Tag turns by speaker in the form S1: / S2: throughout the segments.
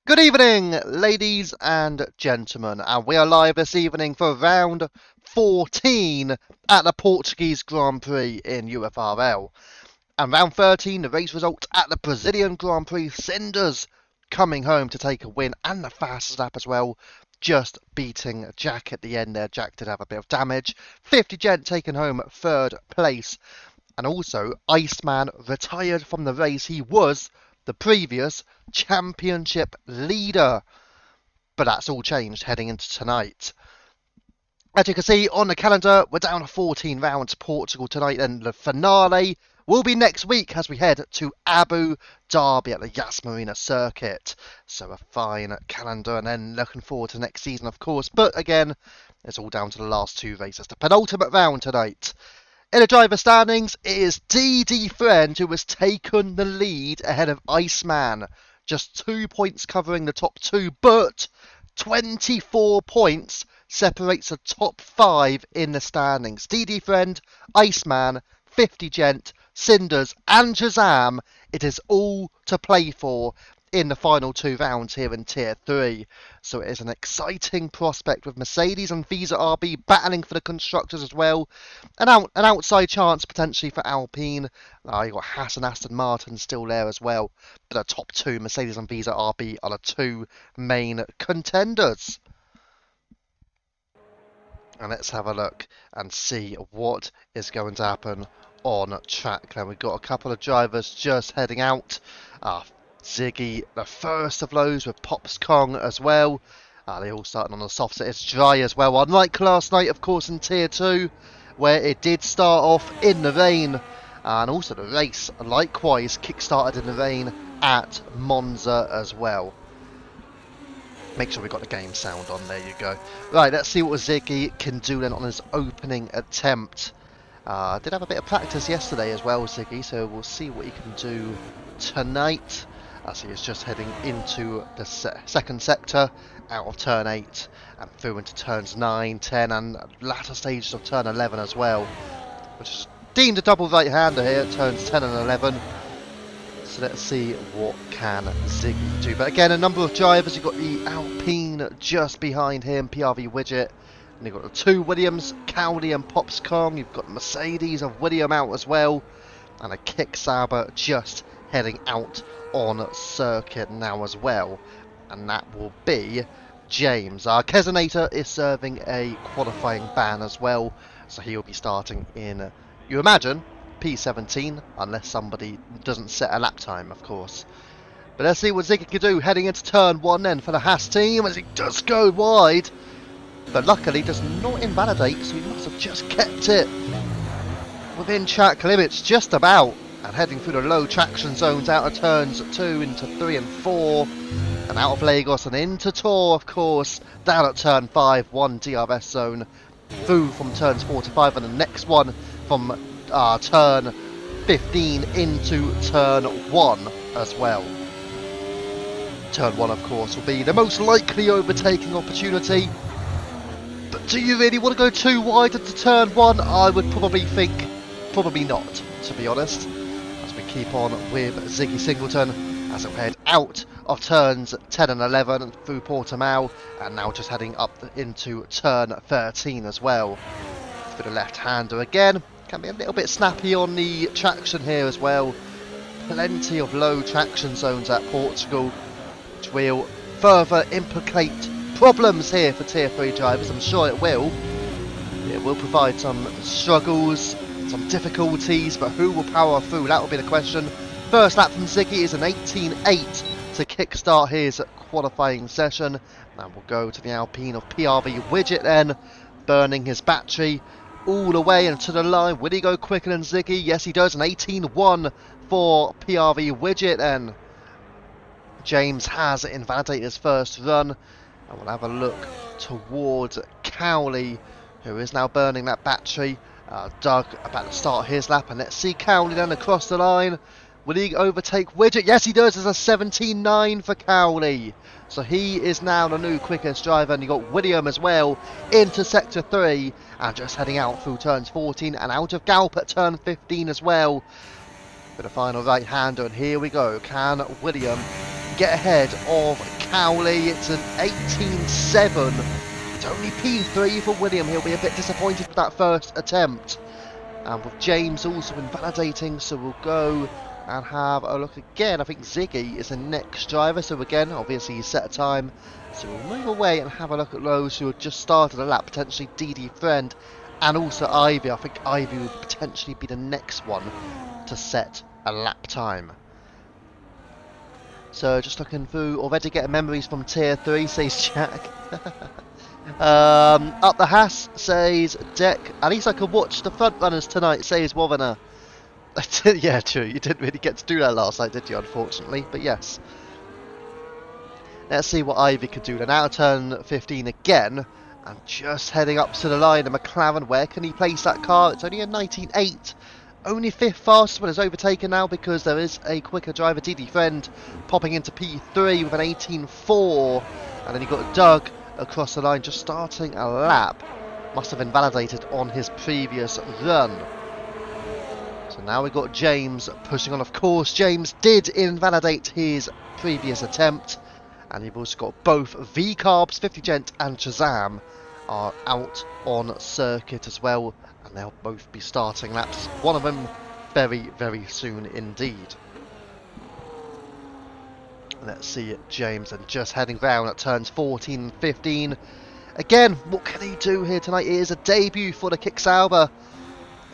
S1: Good evening, ladies and gentlemen, and we are live this evening for round 14 at the Portuguese Grand Prix in UFRL. And round 13, the race results at the Brazilian Grand Prix, Cinders coming home to take a win and the fastest lap as well, just beating Jack at the end there. Jack did have a bit of damage. 50 Gent taking home third place. And also, Iceman retired from the race. He was the previous championship leader. But that's all changed heading into tonight. As you can see on the calendar, we're down to 14 rounds. Portugal tonight, and the finale will be next week as we head to Abu Dhabi at the Yas Marina circuit. So a fine calendar, and then looking forward to next season, of course. But again, it's all down to the last two races. The penultimate round tonight. In the driver standings, it is DD Friend who has taken the lead ahead of Iceman. Just 2 points covering the top two, but 24 points separates the top five in the standings. DD Friend, Iceman, 50 Gent, Cinders and Shazam. It is all to play for in the final two rounds here in Tier 3. So it is an exciting prospect with Mercedes and Visa RB battling for the constructors as well. An outside chance potentially for Alpine. You've got Haas and Aston Martin still there as well. But the top two, Mercedes and Visa RB, are the two main contenders. And let's have a look and see what is going to happen on track. Now we've got a couple of drivers just heading out. Ziggy, the first of those, with Pops Kong as well. They all starting on the soft, so it's dry as well. Unlike last night, of course, in Tier 2, where it did start off in the rain. And also the race, likewise, kick-started in the rain at Monza as well. Make sure we got the game sound on, there you go. Right, let's see what Ziggy can do then on his opening attempt. Did have a bit of practice yesterday as well, Ziggy, so we'll see what he can do tonight. As he is just heading into the second sector, out of turn 8 and through into turns 9, 10 and latter stages of turn 11 as well, which is deemed a double right-hander here at turns 10 and 11. So let's see what can Ziggy do. But again, a number of drivers. You've got the Alpine just behind him, PRV Widget. And you've got the two Williams, Cowley and Pops Kong. You've got Mercedes of William out as well. And a Kick Sauber just heading out on circuit now as well. And that will be James. Our Kesonator is serving a qualifying ban as well. So he will be starting in, you imagine, P17, unless somebody doesn't set a lap time, of course. But let's see what Ziggy can do heading into turn 1 then for the Haas team, as he does go wide. But luckily does not invalidate, so he must have just kept it within track limits just about. And heading through the low traction zones out of turns 2 into 3 and 4. And out of Lagos and into Tor, of course. Down at turn 5, 1 DRS zone. Through from turns 4 to 5, and the next one from turn 15 into turn 1 as well. Turn 1, of course, will be the most likely overtaking opportunity. But do you really want to go too wide into turn 1? I would probably think, probably not, to be honest. As we keep on with Ziggy Singleton, as we head out of turns 10 and 11 and through Portimao, and now just heading up into turn 13 as well. For the left-hander again, can be a little bit snappy on the traction here as well. Plenty of low traction zones at Portugal, which will further implicate problems here for Tier 3 drivers. I'm sure it will. It will provide some struggles, some difficulties, but who will power through? That will be the question. First lap from Ziggy is an 18.8 to kickstart his qualifying session. And we'll go to the Alpine of PRV Widget then, burning his battery all the way into the line. Will he go quicker than Ziggy? Yes, he does. An 18.1 for PRV Widget then. James has invalidated his first run. And we'll have a look towards Cowley, who is now burning that battery. Doug about to start his lap, and let's see Cowley then across the line. Will he overtake Widget? Yes, he does. There's a 17.9 for Cowley. So he is now the new quickest driver, and you've got William as well into sector 3, and just heading out through turns 14 and out of Galp at turn 15 as well. For the final right-hander, and here we go. Can William get ahead of Cowley. It's an 18-7. It's only P3 for William. He'll be a bit disappointed with that first attempt. And with James also invalidating, so we'll go and have a look again. I think Ziggy is the next driver, so again, obviously he's set a time. So we'll move away and have a look at those who have just started a lap, potentially DD Friend and also Ivy. I think Ivy would potentially be the next one to set a lap time. So just looking through, already getting memories from Tier 3, says Jack. Up the Haas, says Deck. At least I could watch the front runners tonight, says Warrener. Yeah, true. You didn't really get to do that last night, did you, unfortunately? But yes. Let's see what Ivy can do. Then out of turn 15 again. And just heading up to the line. And McLaren, where can he place that car? It's only a 19.8. Only 5th fastest one is overtaken now because there is a quicker driver, DD Friend, popping into P3 with an 18.4. And then you've got Doug across the line just starting a lap. Must have invalidated on his previous run. So now we've got James pushing on. Of course, James did invalidate his previous attempt. And you've also got both V-Carbs, 50 Gent and Shazam are out on circuit as well. And they'll both be starting laps. One of them very, very soon indeed. Let's see it, James, and just heading round at turns 14 and 15. Again, what can he do here tonight? It is a debut for the Kicksauber.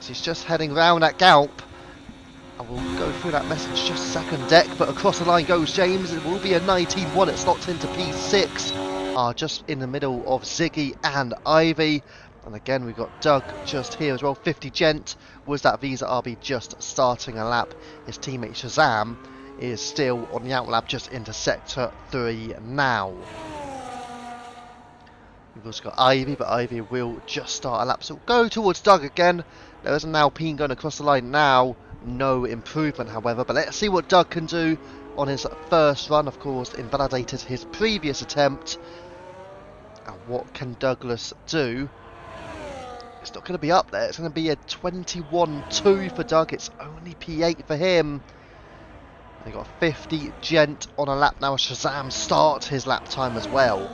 S1: So he's just heading round that Galp. And we'll go through that message just a second, Deck. But across the line goes James. It will be a 19-1. It's locked into P6. Just in the middle of Ziggy and Ivy. And again, we've got Doug just here as well. 50 Gent was that Visa RB just starting a lap. His teammate Shazam is still on the outlap just into sector 3 now. We've also got Ivy, but Ivy will just start a lap. So we'll go towards Doug again. There is an Alpine going across the line now. No improvement, however. But let's see what Doug can do on his first run. Of course, invalidated his previous attempt. And what can Douglas do? It's not going to be up there. It's going to be a 21-2 for Doug. It's only P8 for him. They got 50 Gent on a lap now. Shazam starts his lap time as well.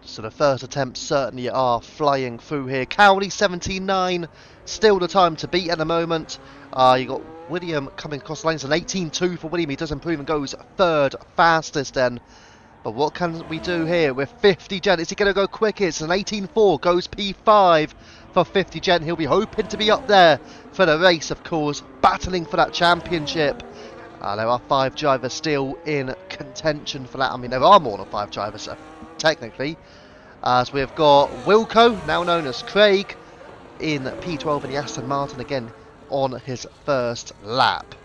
S1: So the first attempts certainly are flying through here. Cowley 17.9, still the time to beat at the moment. You got William coming across the line. It's an 18.2 for William. He does improve and goes third fastest then. But what can we do here with 50 Gent? Is he going to go quick? It's an 18.4, goes P5 for 50 Gent. He'll be hoping to be up there for the race, of course, battling for that championship. There are 5 drivers still in contention for that. I mean, there are more than 5 drivers, technically. As we've got Wilco, now known as Craig, in P12 in the Aston Martin, again on his first lap.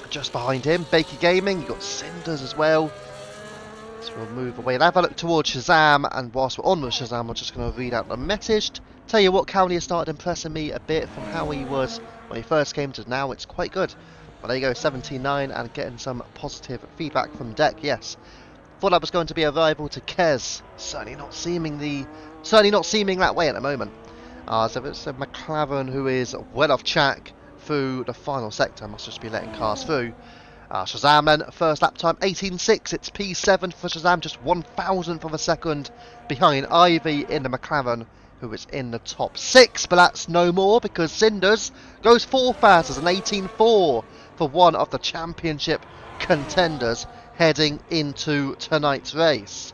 S1: Just behind him, Baker Gaming, you've got Cinders as well. So we'll move away and have a look towards Shazam, and whilst we're on with Shazam, I'm just going to read out the message. Tell you what, Cowley has started impressing me a bit from how he was when he first came to now. It's quite good. Well, there you go, 17.9, and getting some positive feedback from Deck, yes. Thought that was going to be a rival to Kez. Certainly not seeming that way at the moment. So it's a McLaren who is well off track through the final sector. Must just be letting cars through. Shazam then, first lap time 18.6. It's P7 for Shazam, just 1,000th of a second behind Ivy in the McLaren, who is in the top 6. But that's no more because Cinders goes 4th fastest, an 18.4 for one of the championship contenders heading into tonight's race.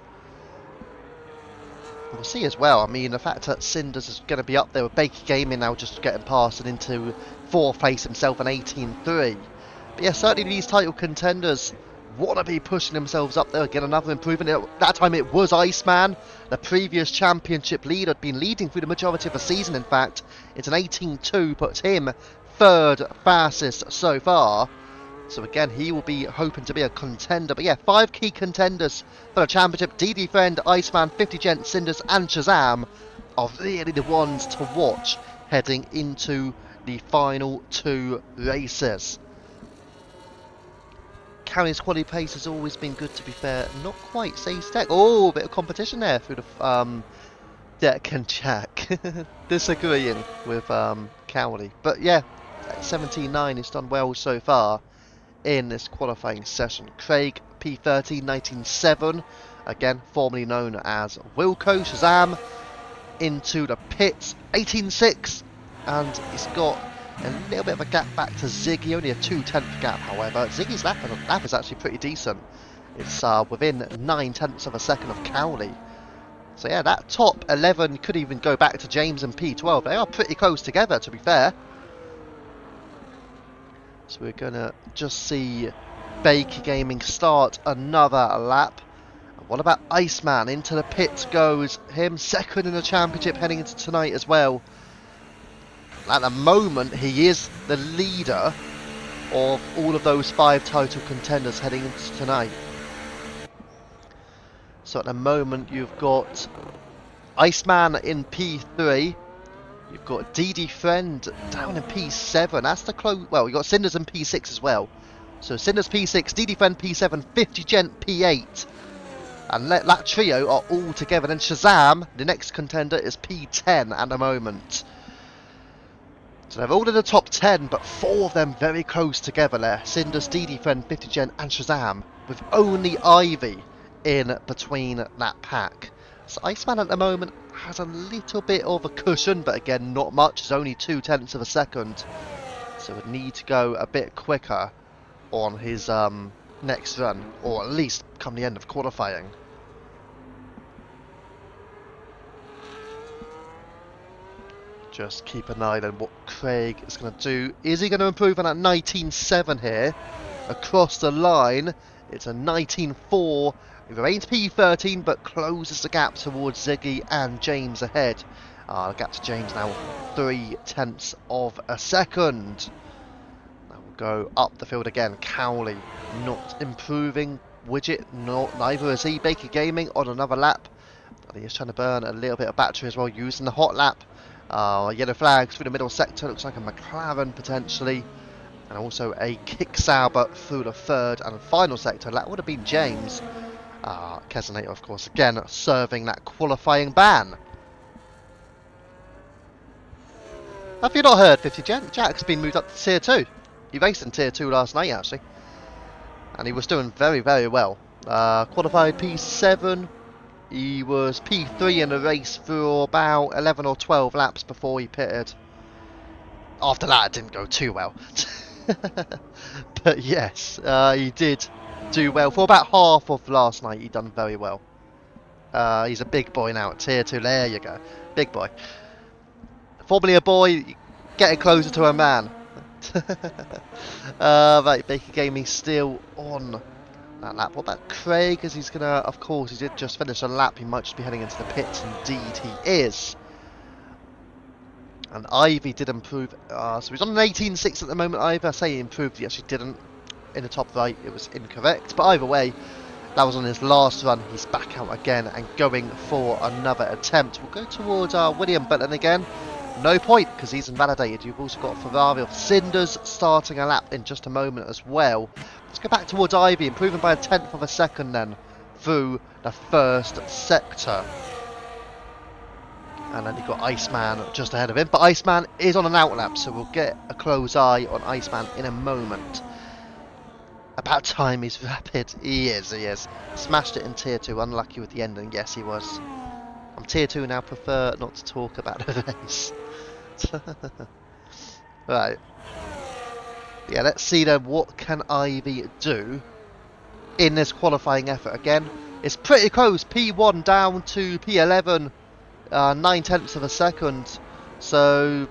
S1: We'll see as well. I mean, the fact that Cinders is going to be up there with Baker Gaming now just getting past and into 4th place himself, an 18.3. But yeah, certainly these title contenders want to be pushing themselves up there. Again, another improvement. That time it was Iceman, the previous championship leader, had been leading through the majority of the season, in fact. It's an 18.2, puts him 3rd fastest so far. So again, he will be hoping to be a contender. But yeah, 5 key contenders for the championship. DD Friend, Iceman, 50 Gent, Cinders and Shazam are really the ones to watch heading into the final 2 races. Cowley's quality pace has always been good, to be fair. Not quite, says Deck. Oh, a bit of competition there through the Deck and Jack. Disagreeing with Cowley. But yeah, 17.9 has done well so far in this qualifying session. Craig P13, 19.7. Again, formerly known as Wilco. Shazam into the pits, 18.6. And he's got a little bit of a gap back to Ziggy, only a 2/10 gap, however. Ziggy's lap is actually pretty decent. It's within 9/10 of a second of Cowley. So yeah, that top 11 could even go back to James and P12. They are pretty close together, to be fair. So we're going to just see Baker Gaming start another lap. And what about Iceman? Into the pits goes him, second in the championship heading into tonight as well. At the moment, he is the leader of all of those 5 title contenders heading into tonight. So at the moment, you've got Iceman in P3. You've got DD Friend down in P7. That's the close. Well, you've got Cinders in P6 as well. So Cinders P6, DD Friend P7, 50 Gent P8. And that trio are all together. Then Shazam, the next contender, is P10 at the moment. So they're all in the top 10, but 4 of them very close together there. Cinders, DD Friend, 50 Gent, and Shazam, with only Ivy in between that pack. So Iceman at the moment has a little bit of a cushion, but again, not much. It's only 2/10 of a second. So would need to go a bit quicker on his next run, or at least come the end of qualifying. Just keep an eye on what Craig is going to do. Is he going to improve on that 19.7 here? Across the line, it's a 19.4. He remains P13, but closes the gap towards Ziggy and James ahead. The gap to James now 3/10 of a second. Now we'll go up the field again. Cowley not improving. Widget, neither is he. Baker Gaming on another lap. But he is trying to burn a little bit of battery as well, using the hot lap. Yellow flags through the middle sector. Looks like a McLaren potentially. And also a kick Sauber through the third and final sector. That would have been James. Kesenator, of course, again serving that qualifying ban. Have you not heard, 50 Gent? Jack's been moved up to Tier 2. He raced in Tier 2 last night, actually. And he was doing very, very well. Qualified P7. He was P3 in the race for about 11 or 12 laps before he pitted. After that, it didn't go too well. But yes, he did do well. For about half of last night, he done very well. He's a big boy now at Tier 2. There you go. Big boy. Formerly a boy, getting closer to a man. Right, Baker Gaming still on that lap. What about Craig? As he's gonna, of course, he did just finish a lap. He might just be heading into the pits. Indeed, he is. And Ivy did improve. So he's on an 18.6 at the moment. Ivy, I say he improved. He actually didn't. In the top right, it was incorrect. But either way, that was on his last run. He's back out again and going for another attempt. We'll go towards William, but then again, no point because he's invalidated. You've also got a Ferrari of Cinders starting a lap in just a moment as well. Let's go back towards Ivy, improving by 1/10 of a second then through the first sector. And then you've got Iceman just ahead of him. But Iceman is on an outlap, so we'll get a close eye on Iceman in a moment. About time he's rapid. He is. Smashed it in Tier 2, unlucky with the ending. Yes, he was. I'm Tier 2 now, prefer not to talk about the race. Right. Yeah, let's see then, what can Ivy do in this qualifying effort. Again, it's pretty close. P1 down to P11. 9/10 of a second. So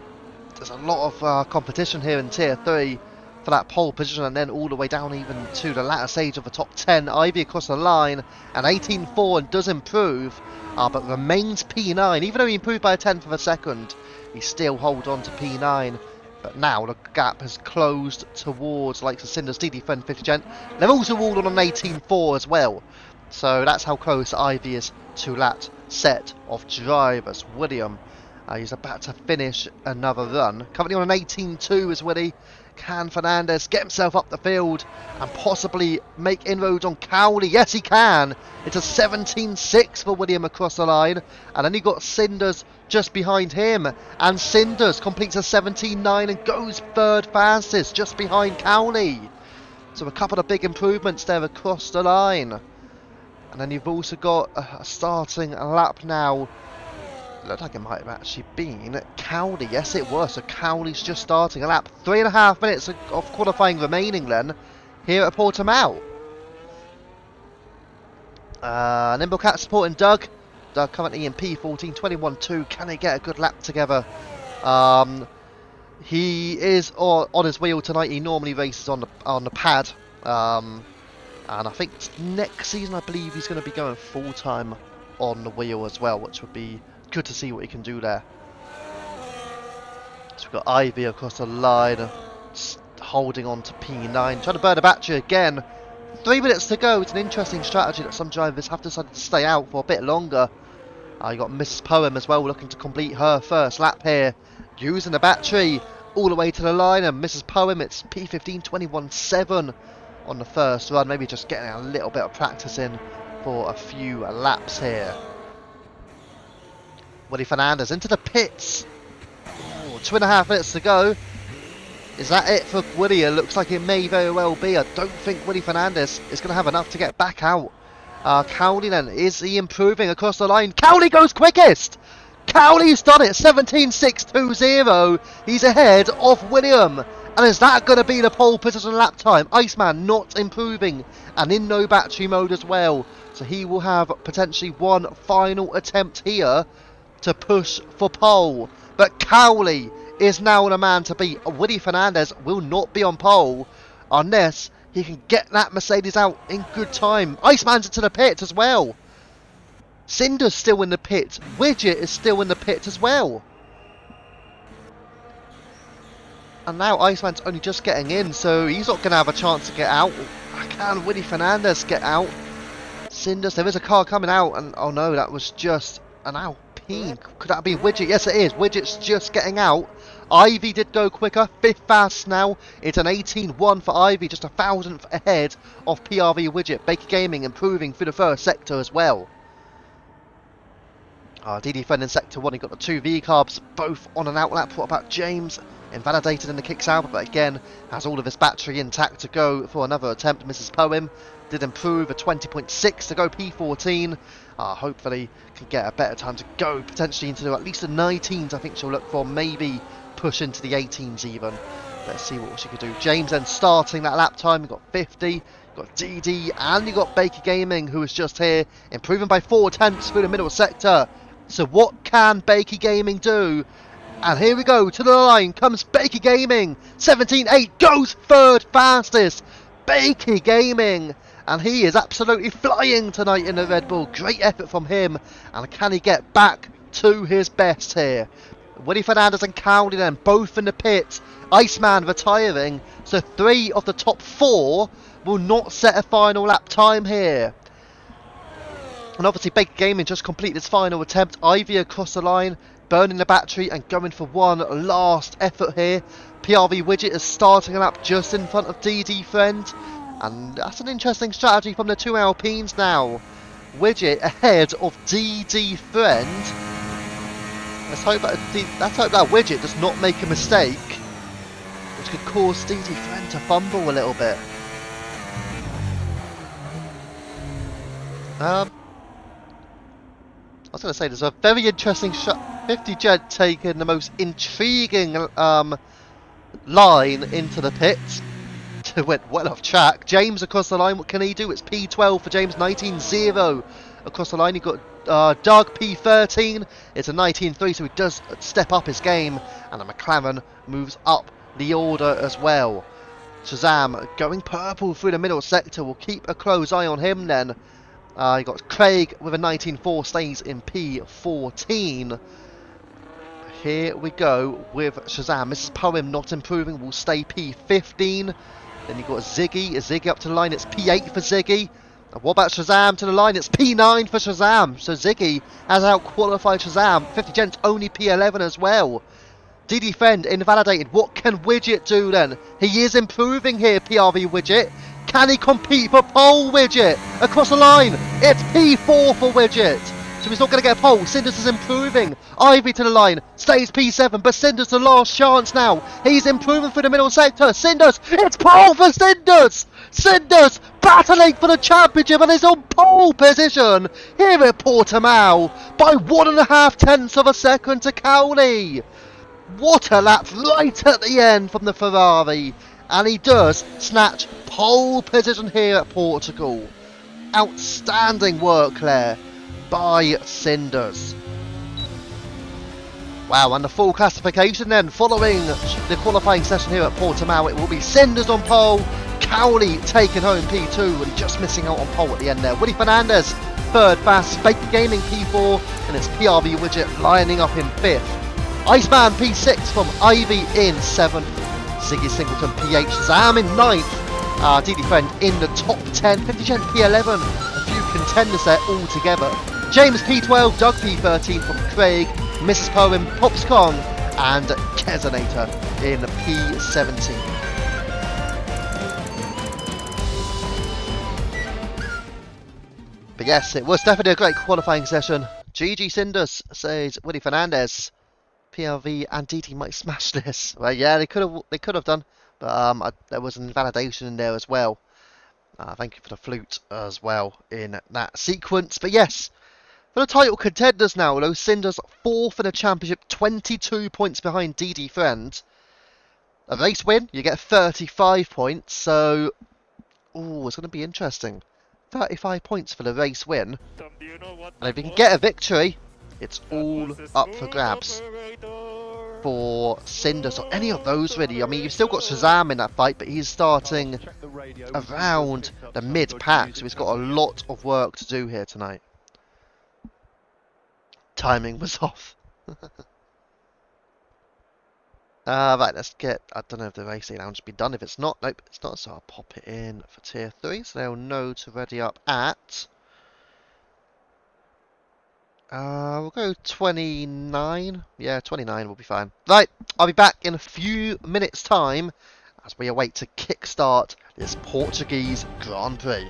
S1: there's a lot of competition here in Tier 3 for that pole position, and then all the way down even to the latter stage of the top 10. Ivy across the line, and 18.4 and does improve, but remains P9. Even though he improved by 1/10 of a second, he still holds on to P9. But now the gap has closed towards likes of Cinders, DD Friend, 50 Gent. They're also all on an 18.4 as well. So that's how close Ivy is to that set of drivers. William, he's about to finish another run. Currently on an 18.2 is Willie. Can Fernandez get himself up the field and possibly make inroads on Cowley? Yes, he can. It's a 17.6 for William across the line. And then you got Cinders just behind him. And Cinders completes a 17.9 and goes third fastest just behind Cowley. So a couple of big improvements there across the line. And then you've also got a starting lap now. It looked like it might have actually been Cowley. Yes, it was. So Cowley's just starting a lap. 3.5 minutes of qualifying remaining then here at Portimao. Nimblecat supporting Doug. Doug currently in P14, 21.2. Can he get a good lap together? He is on his wheel tonight. He normally races on the pad. And I think next season, I believe he's going to be going full-time on the wheel as well, which would be good to see what he can do there. So we've got Ivy across the line, holding on to P9, trying to burn the battery again. 3 minutes to go. It's an interesting strategy that some drivers have decided to stay out for a bit longer. You got Mrs. Poem as well, looking to complete her first lap here, using the battery all the way to the line. And Mrs. Poem, it's P15, 21.7 on the first run. Maybe just getting a little bit of practice in for a few laps here. Willie Fernandez into the pits. 2.5 minutes to go. Is that it for Willie? It looks like it may very well be. I don't think Willie Fernandez is going to have enough to get back out. Cowley then, is he improving across the line? Cowley goes quickest! Cowley's done it, 17.620. He's ahead of William. And is that going to be the pole position lap time? Iceman not improving and in no battery mode as well. So he will have potentially one final attempt here to push for pole. But Cowley is now the man to beat. Willie Fernandez will not be on pole unless he can get that Mercedes out in good time. Iceman's into the pit as well. Cinder's still in the pit. Widget is still in the pit as well. And now Iceman's only just getting in, so he's not going to have a chance to get out. Can Willie Fernandez get out? Cinder's, there is a car coming out, and oh no, that was just an Alpine. Could that be Widget? Yes, it is. Widget's just getting out. Ivy did go quicker, 5th fast now. It's an 18.1 for Ivy, just a thousandth ahead of PRV Widget. Baker Gaming improving through the first sector as well. DD Friend in Sector 1, he got the 2 V-carbs, both on an outlap. What about James? Invalidated in the kicks out, but again, has all of his battery intact to go for another attempt. Mrs. Poem did improve, a 20.6 to go P14. Hopefully can get a better time to go, potentially into at least the 19s. I think she'll look for, maybe push into the 18s even. Let's see what she could do. James then starting that lap time. You've got 50, you've got DD, and you've got Baker Gaming, who is just here, improving by 4/10 through the middle sector. So what can Baker Gaming do? And here we go, to the line comes Baker Gaming. 17.8 goes third fastest. Baker Gaming. And he is absolutely flying tonight in the Red Bull. Great effort from him. And can he get back to his best here? Willie Fernandez and Cowley then, both in the pit. Iceman retiring. So 3 of the top 4 will not set a final lap time here. And obviously Baker Gaming just completed his final attempt. Ivy across the line, burning the battery and going for one last effort here. PRV Widget is starting a lap just in front of DD Friend. And that's an interesting strategy from the 2 Alpines now. Widget ahead of DD Friend. Let's hope that Widget does not make a mistake, which could cause DD Friend to fumble a little bit. I was going to say, there's a very interesting shot. 50 Jet taking the most intriguing line into the pits. Went well off track. James across the line, what can he do? It's P12 for James, 19.0 across the line. You've got Doug, P13. It's a 19.3, so he does step up his game. And the McLaren moves up the order as well. Shazam going purple through the middle sector. We'll keep a close eye on him then. You got Craig with a 19.4, stays in P14. Here we go with Shazam. Mrs. Poem not improving, will stay P15. Then you've got Ziggy up to the line, it's P8 for Ziggy. And what about Shazam to the line? It's P9 for Shazam. So Ziggy has out-qualified Shazam. 50 Gents only P11 as well. DD Friend invalidated. What can Widget do then? He is improving here, PRV Widget. Can he compete for pole, Widget? Across the line, it's P4 for Widget. so he's not going to get a pole. Cinders is improving. Ivy to the line, stays P7, but Cinders the last chance now. He's improving through the middle sector. Cinders, it's pole for Cinders. Cinders battling for the championship and is on pole position here at Portimao by 1.5 tenths of a second to Cowley. What a lap right at the end from the Ferrari, and he does snatch pole position here at Portugal. Outstanding work there by Cinders. Wow, and the full classification then, following the qualifying session here at Portimao, it will be Cinders on pole, Cowley taking home P2 and just missing out on pole at the end there. Willie Fernandez, third fast, Baker gaining P4, and it's PRV Widget lining up in fifth. Iceman P6 from Ivy in 7th. Ziggy Singleton PH. Zam in 9th. Didi Friend in the top 10. 50 Gent P11. A few contenders there all together. James P12. Doug P13 from Craig. Mrs. Poem, Popscon, and Kesonator in P17. But yes, it was definitely a great qualifying session. GG Cinders, says Willie Fernandez. PRV and DT might smash this. Well, yeah, they could have done, but there was an invalidation in there as well. Thank you for the flute as well in that sequence. But yes, for the title contenders now, though, Cinders 4th in the championship, 22 points behind DD Friend. A race win, you get 35 points, so it's going to be interesting. 35 points for the race win, and if you can get a victory, it's all up for grabs for Cinders, or any of those really. I mean, you've still got Shazam in that fight, but he's starting around the mid-pack, so he's got a lot of work to do here tonight. Timing was off. Right, let's get, I don't know if the racing lounge has been done. If it's not, nope, it's not, so I'll pop it in for tier 3, so they'll know to ready up at... we'll go 29. Yeah, 29 will be fine. Right, I'll be back in a few minutes' time as we await to kickstart this Portuguese Grand Prix.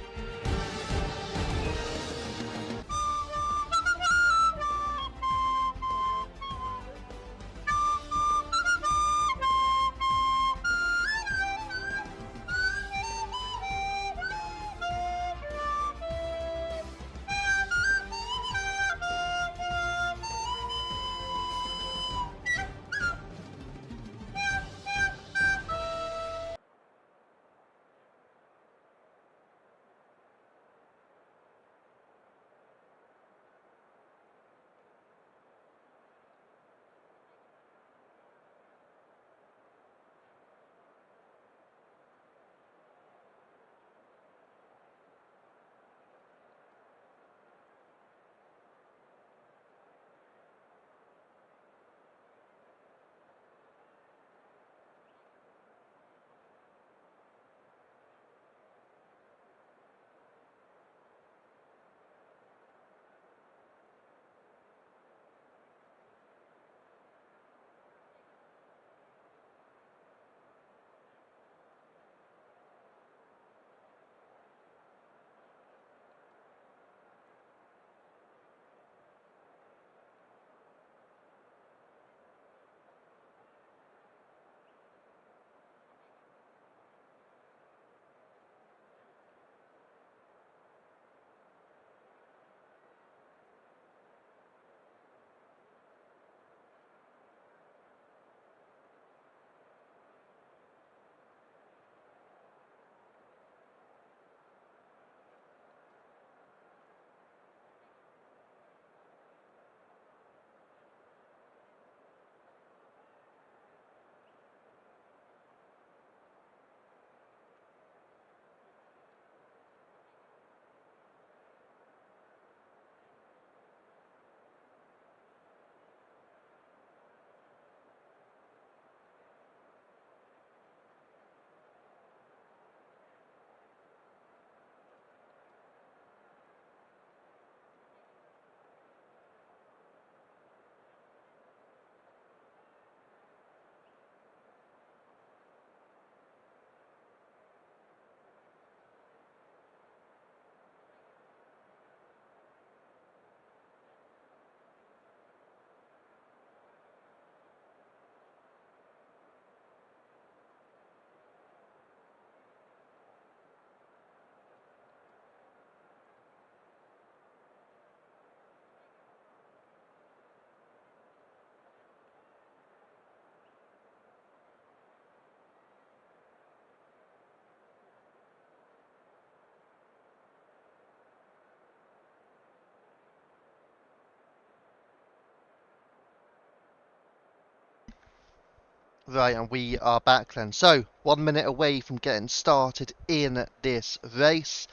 S1: Right, and we are back then. So, 1 minute away from getting started in this race.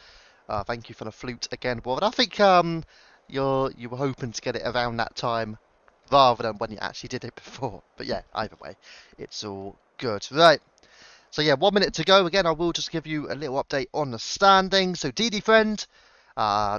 S1: Thank you for the flute again, Bob. And I think you were hoping to get it around that time rather than when you actually did it before. But yeah, either way, it's all good. Right. So yeah, 1 minute to go. Again, I will just give you a little update on the standings. So DD Friend,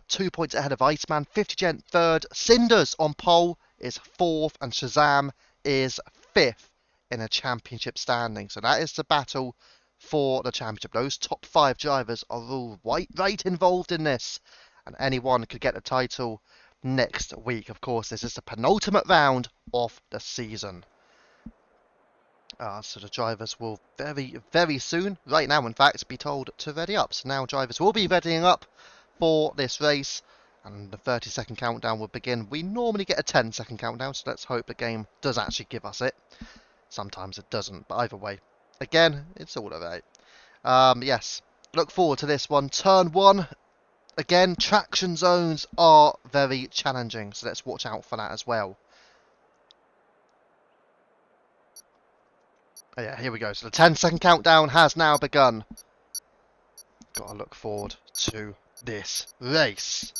S1: 2 points ahead of Iceman, 50 Gent third, Cinders on pole is fourth, and Shazam is fifth in a championship standing. So that is the battle for the championship. Those top 5 drivers are all right involved in this, and anyone could get the title next week. Of course, this is the penultimate round of the season. So the drivers will very, very soon, right now in fact, be told to ready up. So now drivers will be readying up for this race, and the 30-second countdown will begin. We normally get a 10-second countdown, so let's hope the game does actually give us it. Sometimes it doesn't, but either way, again, it's all alright. Yes, look forward to this one. Turn 1, again, traction zones are very challenging, so let's watch out for that as well. Oh yeah, here we go. So the 10-second countdown has now begun. Gotta look forward to this race.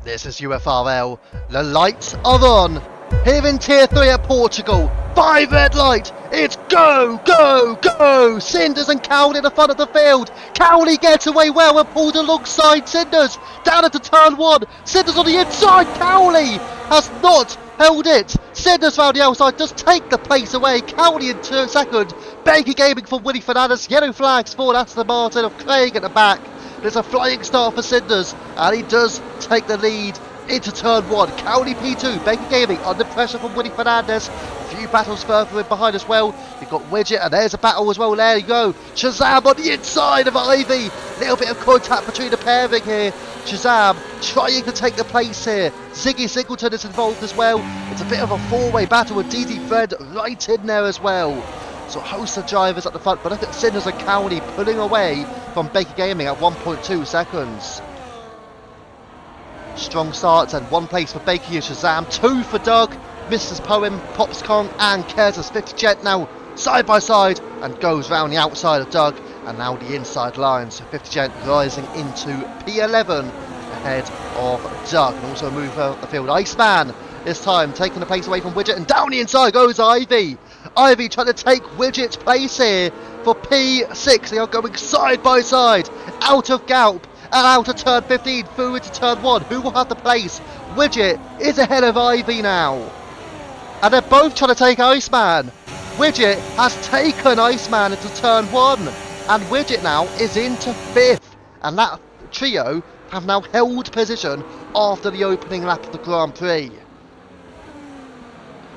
S1: This is UFRL. The lights are on. Here in Tier 3 at Portugal. 5 red light. It's go, go, go. Cinders and Cowley at the front of the field. Cowley gets away well and pulled alongside Cinders. Down into turn 1. Cinders on the inside. Cowley has not held it. Cinders round the outside does take the place away. Cowley in second. Baker Gaming for Willie Fernandez. Yellow flags for Aston Martin of Craig at the back. There's a flying start for Cinders, and he does take the lead into turn 1. Cowley P2, Baker Gaming under pressure from Willie Fernandez. A few battles further in behind as well. You've got Widget, and there's a battle as well. There you go. Shazam on the inside of Ivy. Little bit of contact between the pairing here. Shazam trying to take the place here. Ziggy Singleton is involved as well. It's a bit of a 4-way battle with DD Fred right in there as well. So a host of drivers at the front, but look at Cinders and Cowley pulling away from Baker Gaming at 1.2 seconds. Strong starts and 1 place for Baker and Shazam, 2 for Doug, Mrs. Poem, Pops Kong and Kerza's 50 Jet now side by side and goes round the outside of Doug and now the inside line. So 50 Jet rising into P11 ahead of Doug, and also a move out the field. Iceman this time taking the place away from Widget, and down the inside goes Ivy. Ivy trying to take Widget's place here for P6. They are going side by side, out of Galp and out of turn 15, through into turn 1. Who will have the place? Widget is ahead of Ivy now. And they're both trying to take Iceman. Widget has taken Iceman into turn 1. And Widget now is into 5th. And that trio have now held position after the opening lap of the Grand Prix.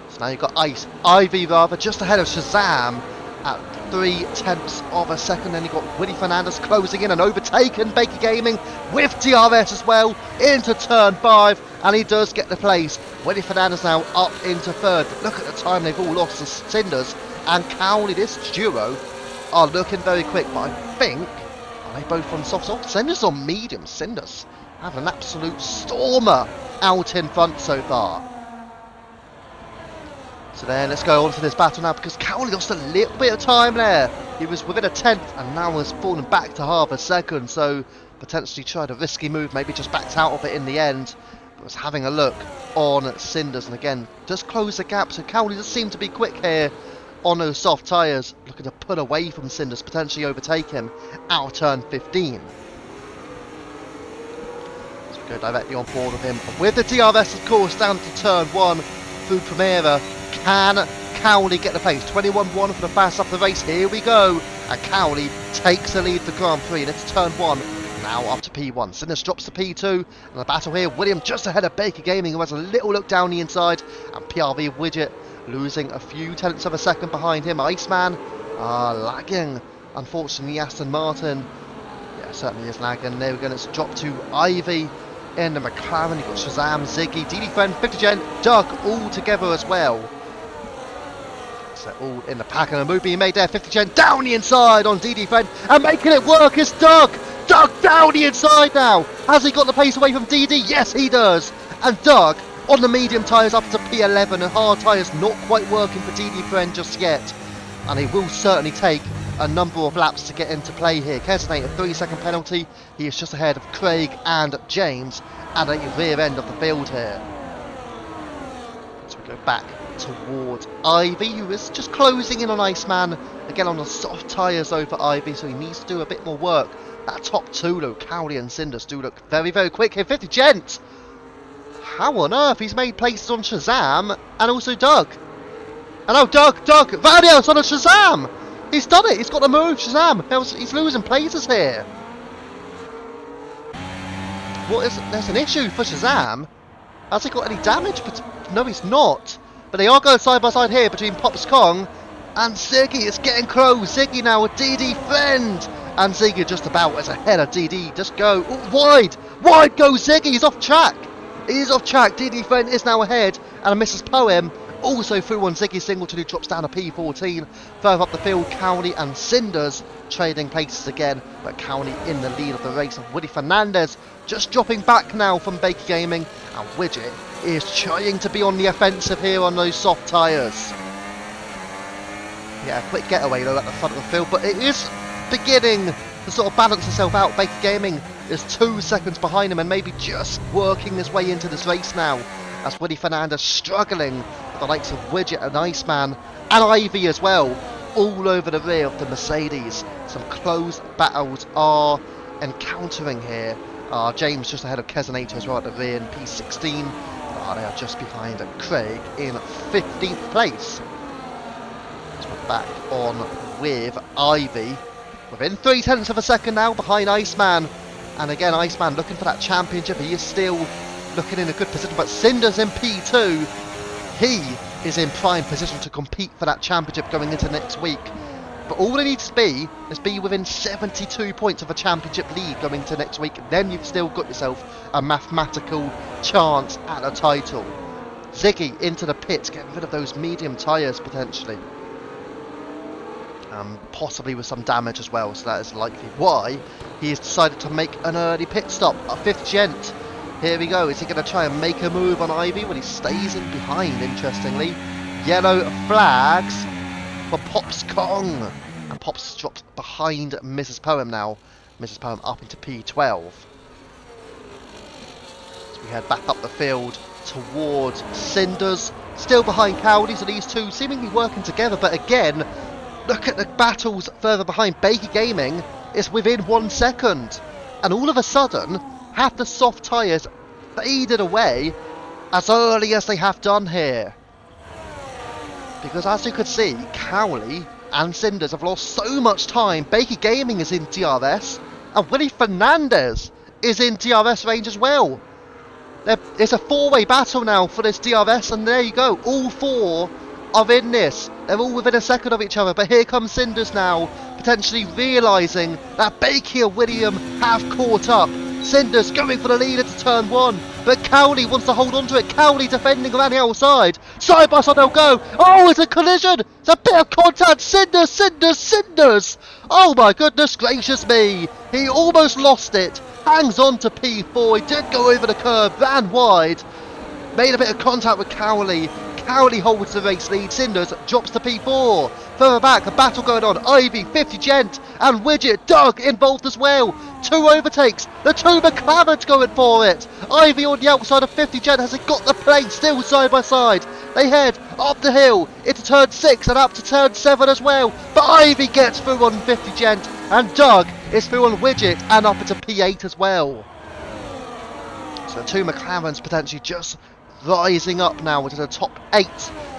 S1: So now you've got Ivy just ahead of Shazam at 0.3 of a second. Then you've got Willie Fernandez closing in and overtaken Baker Gaming with DRS as well into turn 5, and he does get the place. Willie Fernandez now up into 3rd. But look at the time they've all lost to Cinders and Cowley. This duo are looking very quick, but I think, are they both on soft? Cinders on medium. Cinders have an absolute stormer out in front so far. So then let's go on to this battle now, because Cowley lost a little bit of time there. He was within a 10th and now has fallen back to half a second, so potentially tried a risky move, maybe just backed out of it in the end. But was having a look on Cinders, and again just close the gap. So Cowley does seem to be quick here on those soft tyres, looking to pull away from Cinders, potentially overtake him out of turn 15. So we go directly on board with him with the DRS, of course, down to turn 1 through Primera. Can Cowley get the place? 21-1 for the fast up the race. Here we go. And Cowley takes the lead for Grand Prix. And it's turn 1. Now up to P1. Cinders drops to P2. And the battle here. William just ahead of Baker Gaming, who has a little look down the inside. And PRV Widget losing a few tenths of a second behind him. Iceman lagging. Unfortunately, Aston Martin. Yeah, certainly is lagging. There we go. Let's drop to Ivy in the McLaren. You've got Shazam, Ziggy, DD Friend, 50 Gen, Doug all together as well. So all in the pack, and a move being made there. 50 Gen down the inside on DD Friend and making it work is Doug. Doug down the inside now. Has he got the pace away from DD? Yes, he does. and Doug on the medium tyres up to P11, and hard tyres not quite working for DD Friend just yet, and he will certainly take a number of laps to get into play here. Keselnate, a 3-second penalty. He is just ahead of Craig and James at the rear end of the field here. So we go back towards Ivy, who is just closing in on Iceman. Again on the soft tyres over Ivy, so he needs to do a bit more work. That top two though, Cowley and Cinders, do look very, very quick here. 50 Gent! How on earth? He's made places on Shazam and also Doug. And oh, Doug! Valios on a Shazam! He's done it! He's got the move, Shazam! He's losing places here. There's an issue for Shazam. Has he got any damage? But no, he's not. But they are going side by side here between Pops Kong and Ziggy. It's getting close. Ziggy now with DD Friend. And Ziggy just about as ahead of DD. Just go. Ooh, wide! Wide goes Ziggy! He's off track! He is off track. DD Friend is now ahead. And Mrs. Poem also through on Ziggy Singleton, who drops down to P14. Further up the field, Cowley and Cinders trading places again. But Cowley in the lead of the race. And Woody Fernandez just dropping back now from Baker Gaming. And Widget is trying to be on the offensive here on those soft tyres. Yeah, quick getaway though at the front of the field. But it is beginning to sort of balance itself out. Baker Gaming is 2 seconds behind him and maybe just working his way into this race now, as Woody Fernandez struggling with the likes of Widget and Iceman and Ivy as well, all over the rear of the Mercedes. Some close battles are encountering here. James just ahead of Keselnate as well at the rear in P16. They are just behind Craig in 15th place. So we're back on with Ivy. Within 0.3 of a second now behind Iceman. And again, Iceman looking for that championship. He is still looking in a good position. But Cinders in P2. He is in prime position to compete for that championship going into next week. But all it needs to be is be within 72 points of a championship lead going into next week. Then you've still got yourself a mathematical chance at a title. Ziggy into the pits, getting rid of those medium tyres potentially. Possibly with some damage as well, so that is likely why he has decided to make an early pit stop. A 5th Gent. Here we go. Is he going to try and make a move on Ivy? Well, he stays in behind, interestingly. Yellow flags for Pops Kong. And Pops drops behind Mrs. Poem now. Mrs. Poem up into P12. So we head back up the field towards Cinders. Still behind Cowley, so these two seemingly working together. But again, look at the battles further behind. Baker Gaming is within 1 second. And all of a sudden, have the soft tyres faded away as early as they have done here. Because as you could see, Cowley and Cinders have lost so much time. Baker Gaming is in DRS, and Willie Fernandez is in DRS range as well. It's a 4-way battle now for this DRS, and there you go. All 4 are in this. They're all within a second of each other, but here comes Cinders now, potentially realising that Baker and William have caught up. Cinders going for the lead into turn 1, but Cowley wants to hold on to it. Cowley defending around the outside. Side by side they'll go. Oh, it's a collision. It's a bit of contact. Cinders. Oh my goodness gracious me. He almost lost it. Hangs on to P4. He did go over the curb, ran wide. Made a bit of contact with Cowley. Cowley holds the race lead. Cinders drops to P4. Further back, a battle going on. Ivy, 50 Gent, and Widget, Doug involved as well. 2 overtakes. The 2 McLarens going for it. Ivy on the outside of 50 Gent. Has it got the place? Still side by side. They head up the hill into turn 6 and up to turn 7 as well. But Ivy gets through on 50 Gent, and Doug is through on Widget and up into P8 as well. So the 2 McLarens potentially just rising up now into the top 8.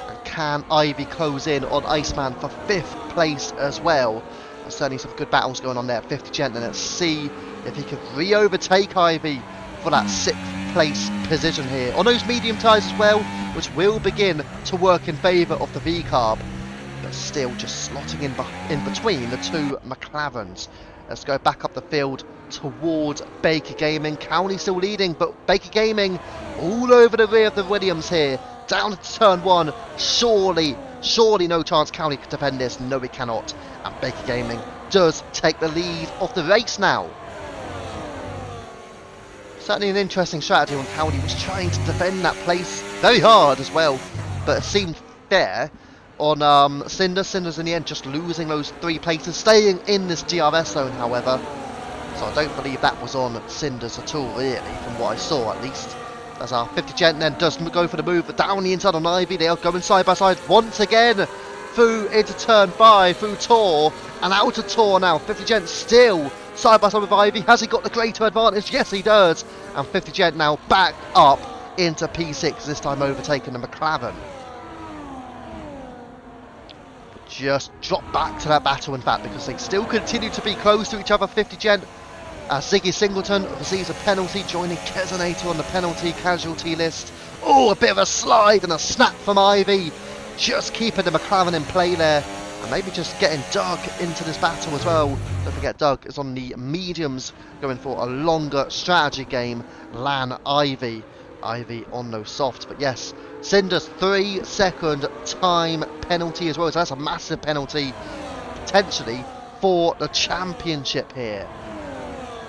S1: And can Ivy close in on Iceman for 5th place as well? There's certainly some good battles going on there. 50 Gent, and let's see if he can re-overtake Ivy for that 6th place position here. On those medium tyres as well, which will begin to work in favour of the V-Carb. But still just slotting in between the 2 McLarens. Let's go back up the field towards Baker Gaming. Cowley still leading, but Baker Gaming all over the rear of the Williams here. Down to turn 1. Surely no chance Cowley can defend this. No, he cannot. And Baker Gaming does take the lead of the race now. Certainly an interesting strategy when Cowley was trying to defend that place very hard as well, but it seemed fair on Cinders in the end just losing those 3 places, staying in this DRS zone however, so I don't believe that was on Cinders at all really, from what I saw at least. As our 50 Gent then does go for the move, but down the inside on Ivy, they are going side by side once again, through into turn 5, through Tor, and out of Tor now. 50 Gent still side by side with Ivy. Has he got the greater advantage? Yes, he does. And 50 Gent now back up into P6, this time overtaking the McLaren. Just drop back to that battle, in fact, because they still continue to be close to each other. 50 Gent. Ziggy Singleton receives a penalty, joining Kesonator on the penalty casualty list. Oh, a bit of a slide and a snap from Ivy. Just keeping the McLaren in play there. And maybe just getting Doug into this battle as well. Don't forget Doug is on the mediums, going for a longer strategy game. Lan Ivy. Ivy on those softs. But yes, Cinders 3-second time penalty as well. So that's a massive penalty, potentially, for the championship here.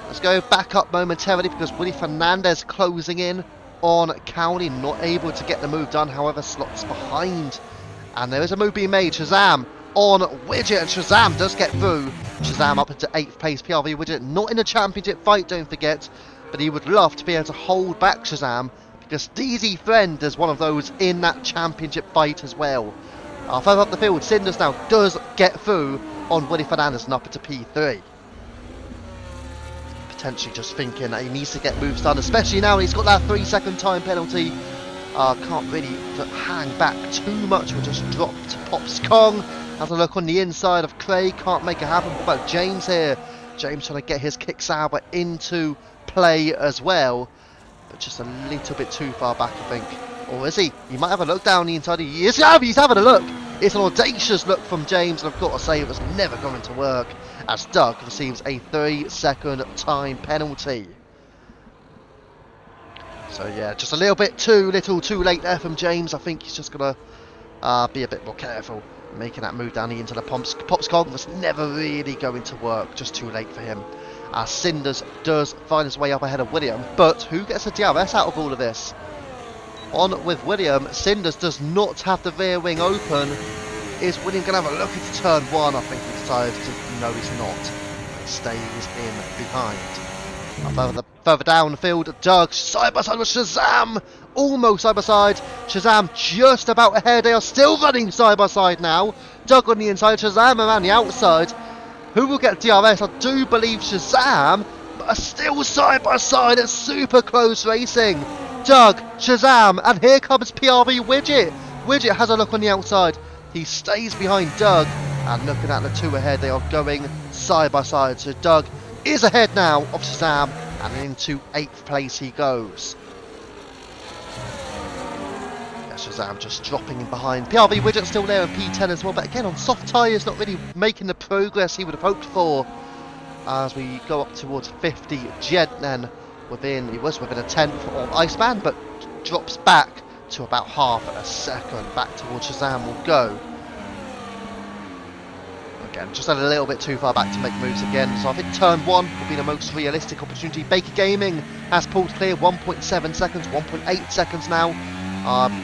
S1: Let's go back up momentarily because Willie Fernandez closing in on Cowley, not able to get the move done, however slots behind. And there is a move being made, Shazam on Widget, and Shazam does get through. Shazam up into 8th place, PRV Widget not in a championship fight, don't forget, but he would love to be able to hold back Shazam because DZ Friend is one of those in that championship fight as well. Further up the field, Cinders now does get through on Willie Fernandez and up into P3. Potentially just thinking that he needs to get moves done, especially now he's got that 3-second time penalty. Can't really hang back too much. We'll just drop to Pops Kong. Has a look on the inside of Craig. Can't make it happen. What about James here? James trying to get his kick Sauber into play as well. But just a little bit too far back, I think. Or is he? He might have a look down the inside. He's having a look. It's an audacious look from James. And I've got to say it was never going to work, as Doug receives a 3-second time penalty. So yeah, just a little bit too late there from James. I think he's just going to be a bit more careful making that move down into the Popscog was never really going to work, just too late for him. Cinders does find his way up ahead of William, but who gets a DRS out of all of this? On with William. Cinders does not have the rear wing open. Is William going to have a look into turn 1? I think he decides to, no he's not. He stays in behind. Further down the field, Doug side by side with Shazam, almost side by side. Shazam just about ahead. They are still running side by side now. Doug on the inside, Shazam around the outside. Who will get DRS? I do believe Shazam, but are still side by side. It's super close racing. Doug, Shazam, and here comes PRV Widget. Widget has a look on the outside. He stays behind Doug, and looking at the two ahead, they are going side by side. So Doug is ahead now of Shazam, and into 8th place he goes. Yeah, Shazam just dropping in behind. PRV Widget still there in P10 as well, but again on soft tyres, not really making the progress he would have hoped for. As we go up towards 50, Jed then he was within a 10th on Iceman, but drops back to about half a second. Back towards Shazam will go. Again, just a little bit too far back to make moves again, so I think turn 1 will be the most realistic opportunity. Baker Gaming has pulled clear, 1.7 seconds, 1.8 seconds now.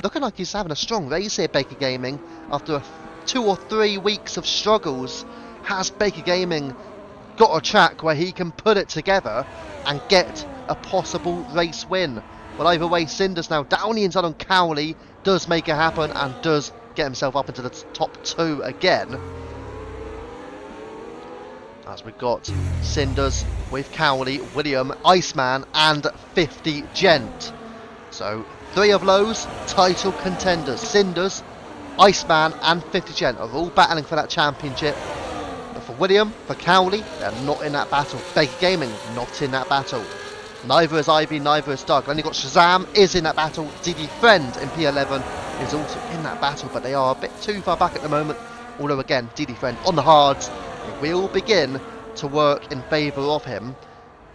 S1: Looking like he's having a strong race here, Baker Gaming. After 2 or 3 weeks of struggles, has Baker Gaming got a track where he can put it together and get a possible race win? Well, either way, Cinders now down the inside on Cowley, does make it happen and does get himself up into the top 2 again. As we've got Cinders with Cowley, William, Iceman and 50 Gent. So 3 of those title contenders, Cinders, Iceman and 50 Gent are all battling for that championship. But for William, for Cowley, they're not in that battle. Baker Gaming, not in that battle. Neither is Ivy, neither is Doug. Then you've got Shazam is in that battle. DD Friend in P11 is also in that battle, but they are a bit too far back at the moment. Although again, DD Friend on the hards, it will begin to work in favour of him.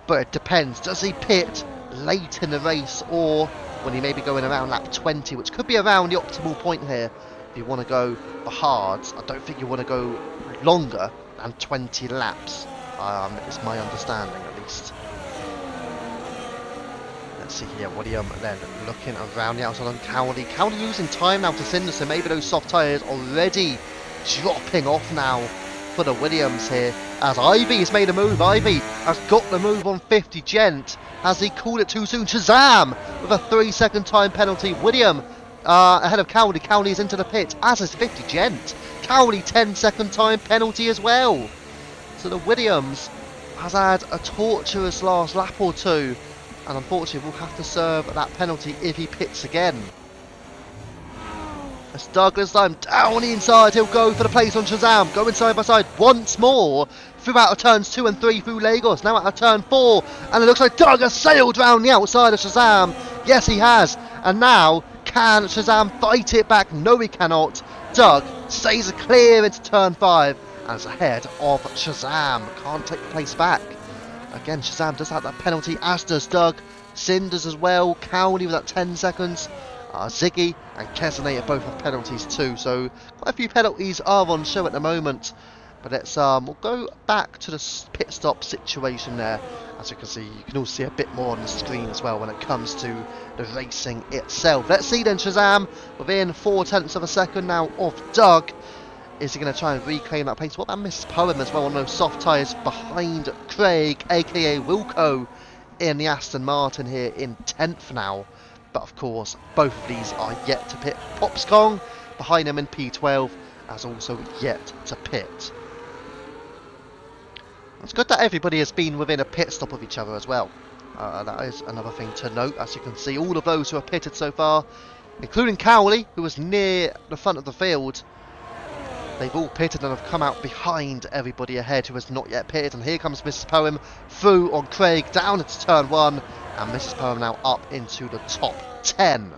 S1: But it depends. Does he pit late in the race, or when he may be going around lap 20, which could be around the optimal point here if you want to go for hards. I don't think you want to go longer than 20 laps. It's my understanding at least. Let's see here, William then looking around the outside on Cowley. Cowley losing time now to Cinder, so maybe those soft tyres already dropping off now for the Williams here. As Ivy has made a move, Ivy has got the move on 50 Gent. Has he called it too soon? Shazam! With a 3-second time penalty. William ahead of Cowley. Cowley is into the pit, as is 50 Gent. Cowley 10-second time penalty as well. So the Williams has had a torturous last lap or two, and unfortunately will have to serve that penalty if he pits again. As Douglas time down the inside, he'll go for the place on Shazam, going side by side once more throughout of turns 2 and 3 through Lagos, now out of turn 4, and it looks like Doug has sailed round the outside of Shazam. Yes, he has, and now can Shazam fight it back? No, he cannot. Doug stays clear into turn 5 and is ahead of Shazam. Can't take the place back. Again, Shazam does have that penalty, as does Doug. Cinders as well. Cowley with that 10 seconds. Ziggy and Kesanate both have penalties too, so quite a few penalties are on show at the moment. But let's we'll go back to the pit stop situation there. As you can see, you can all see a bit more on the screen as well when it comes to the racing itself. Let's see then, Shazam within 0.4 of a second now of Doug. Is he going to try and reclaim that place? What about Mrs. Poem as well on those soft tyres behind Craig, aka Wilco, in the Aston Martin here in 10th now. But of course, both of these are yet to pit. Pops Kong behind him in P12 has also yet to pit. It's good that everybody has been within a pit stop of each other as well. That is another thing to note. As you can see, all of those who have pitted so far, including Cowley, who was near the front of the field, they've all pitted and have come out behind everybody ahead who has not yet pitted. And here comes Mrs. Poem through on Craig, down into turn 1. And Mrs. Poem now up into the top 10.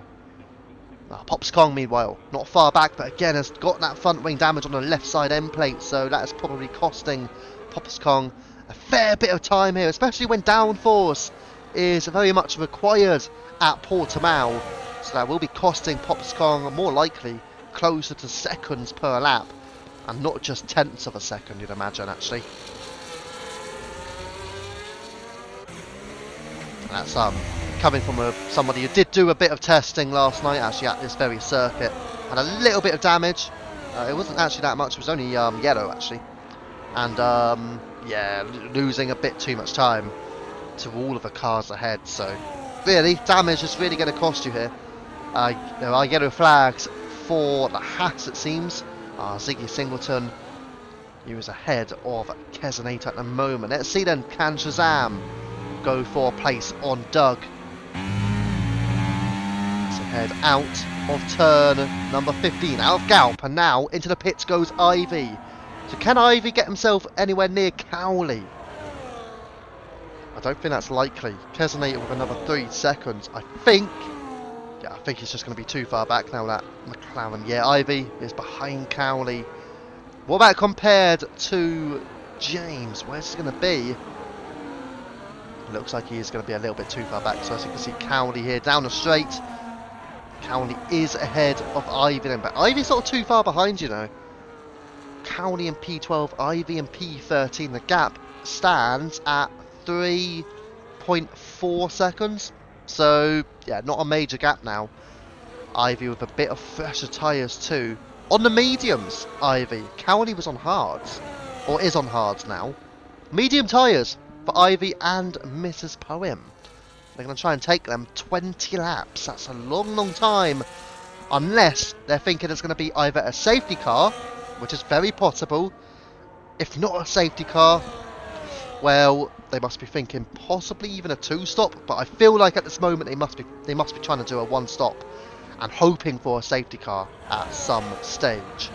S1: Pops Kong, meanwhile, not far back, but again has got that front wing damage on the left side end plate. So that is probably costing Pops Kong a fair bit of time here, especially when downforce is very much required at Portimao. So that will be costing Pops Kong more likely closer to seconds per lap, and not just tenths of a second, you'd imagine, actually. And that's coming from somebody who did do a bit of testing last night, actually, at this very circuit. Had a little bit of damage. It wasn't actually that much, it was only yellow, actually. And, yeah, losing a bit too much time to all of the cars ahead. So, really, damage is really going to cost you here. There are yellow flags for the Haas, it seems. Ziggy Singleton, he was ahead of Kesanate at the moment. Let's see then, can Shazam go for a place on Doug? So head out of turn number 15, out of Galp, and now into the pits goes Ivy. So can Ivy get himself anywhere near Cowley? I don't think that's likely. Kesanate with another 3 seconds, I think. Yeah, I think he's just going to be too far back now, that McLaren. Yeah, Ivy is behind Cowley. What about compared to James? Where's he going to be? Looks like he is going to be a little bit too far back. So as you can see, Cowley here down the straight. Cowley is ahead of Ivy then, but Ivy's not too far behind, you know. Cowley in P12, Ivy in P13. The gap stands at 3.4 seconds. So, yeah, not a major gap now. Ivy with a bit of fresher tyres too. On the mediums, Ivy. Cowley was on hards, or is on hards now. Medium tyres for Ivy and Mrs. Poem. They're going to try and take them 20 laps. That's a long, long time. Unless they're thinking it's going to be either a safety car, which is very possible. If not a safety car, well, they must be thinking possibly even a 2-stop. But I feel like at this moment they must be trying to do a 1-stop and hoping for a safety car at some stage.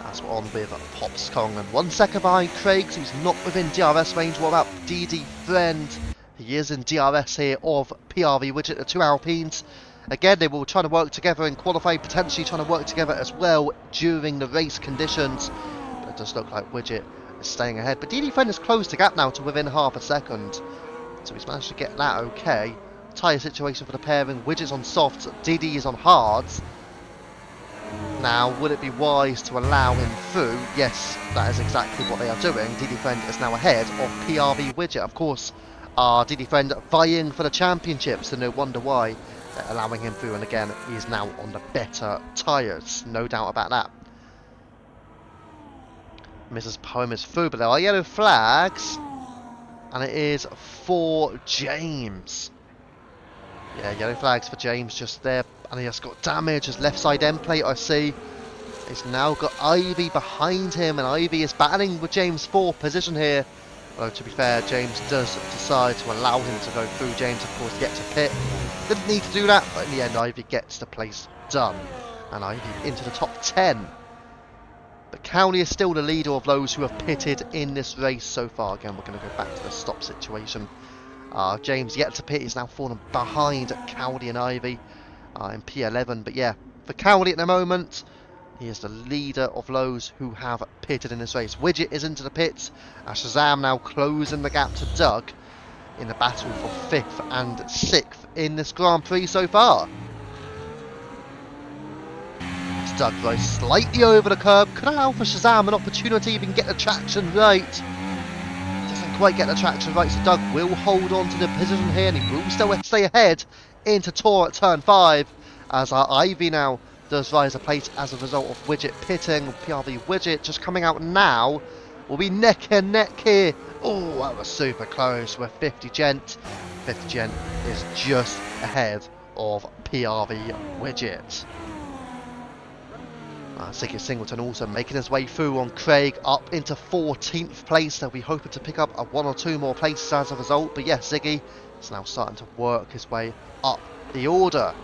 S1: As we're on with Pops Kong and 1 second behind Craig, who's not within DRS range. What about DD Friend? He is in DRS here of PRV Widget, the 2 Alpines. Again, they will try to work together in qualifying, potentially trying to work together as well during the race conditions. But it does look like Widget is staying ahead. But DD Friend has closed the gap now to within half a second. So he's managed to get that okay. Tyre situation for the pairing. Widget's on softs, DD is on hards. Now, would it be wise to allow him through? Yes, that is exactly what they are doing. DD Friend is now ahead of PRV Widget. Of course, our DD friend vying for the championship, so no wonder why they're allowing him through. And again, he's now on the better tyres, no doubt about that. Mrs. Poem is through, but there are yellow flags, and it is for James. Yeah, yellow flags for James just there, and he has got damage. His left side end plate, I see. He's now got Ivy behind him, and Ivy is battling with James for position here. Although, to be fair, James does decide to allow him to go through. James, of course, gets a pit. Didn't need to do that, but in the end, Ivy gets the place done. And Ivy into the top 10. But Cowley is still the leader of those who have pitted in this race so far. Again, we're going to go back to the stop situation. James yet to pit. He's now fallen behind Cowley and Ivy in P11. But yeah, for Cowley at the moment, he is the leader of those who have pitted in this race. Widget is into the pits. Shazam now closing the gap to Doug in the battle for 5th and 6th in this Grand Prix so far. Doug goes slightly over the curb. Could allow for Shazam an opportunity to even get the traction right. Doesn't quite get the traction right, so Doug will hold on to the position here, and he will still stay ahead into Tor at turn 5, as our Ivy now does rise a place as a result of Widget pitting. PRV Widget just coming out now will be neck and neck here. Oh, that was super close with 50 Gent. 50 Gent is just ahead of PRV Widget. Ziggy Singleton also making his way through on Craig up into 14th place. They'll be hoping to pick up a 1 or 2 more places as a result. But yes, Ziggy is now starting to work his way up the order.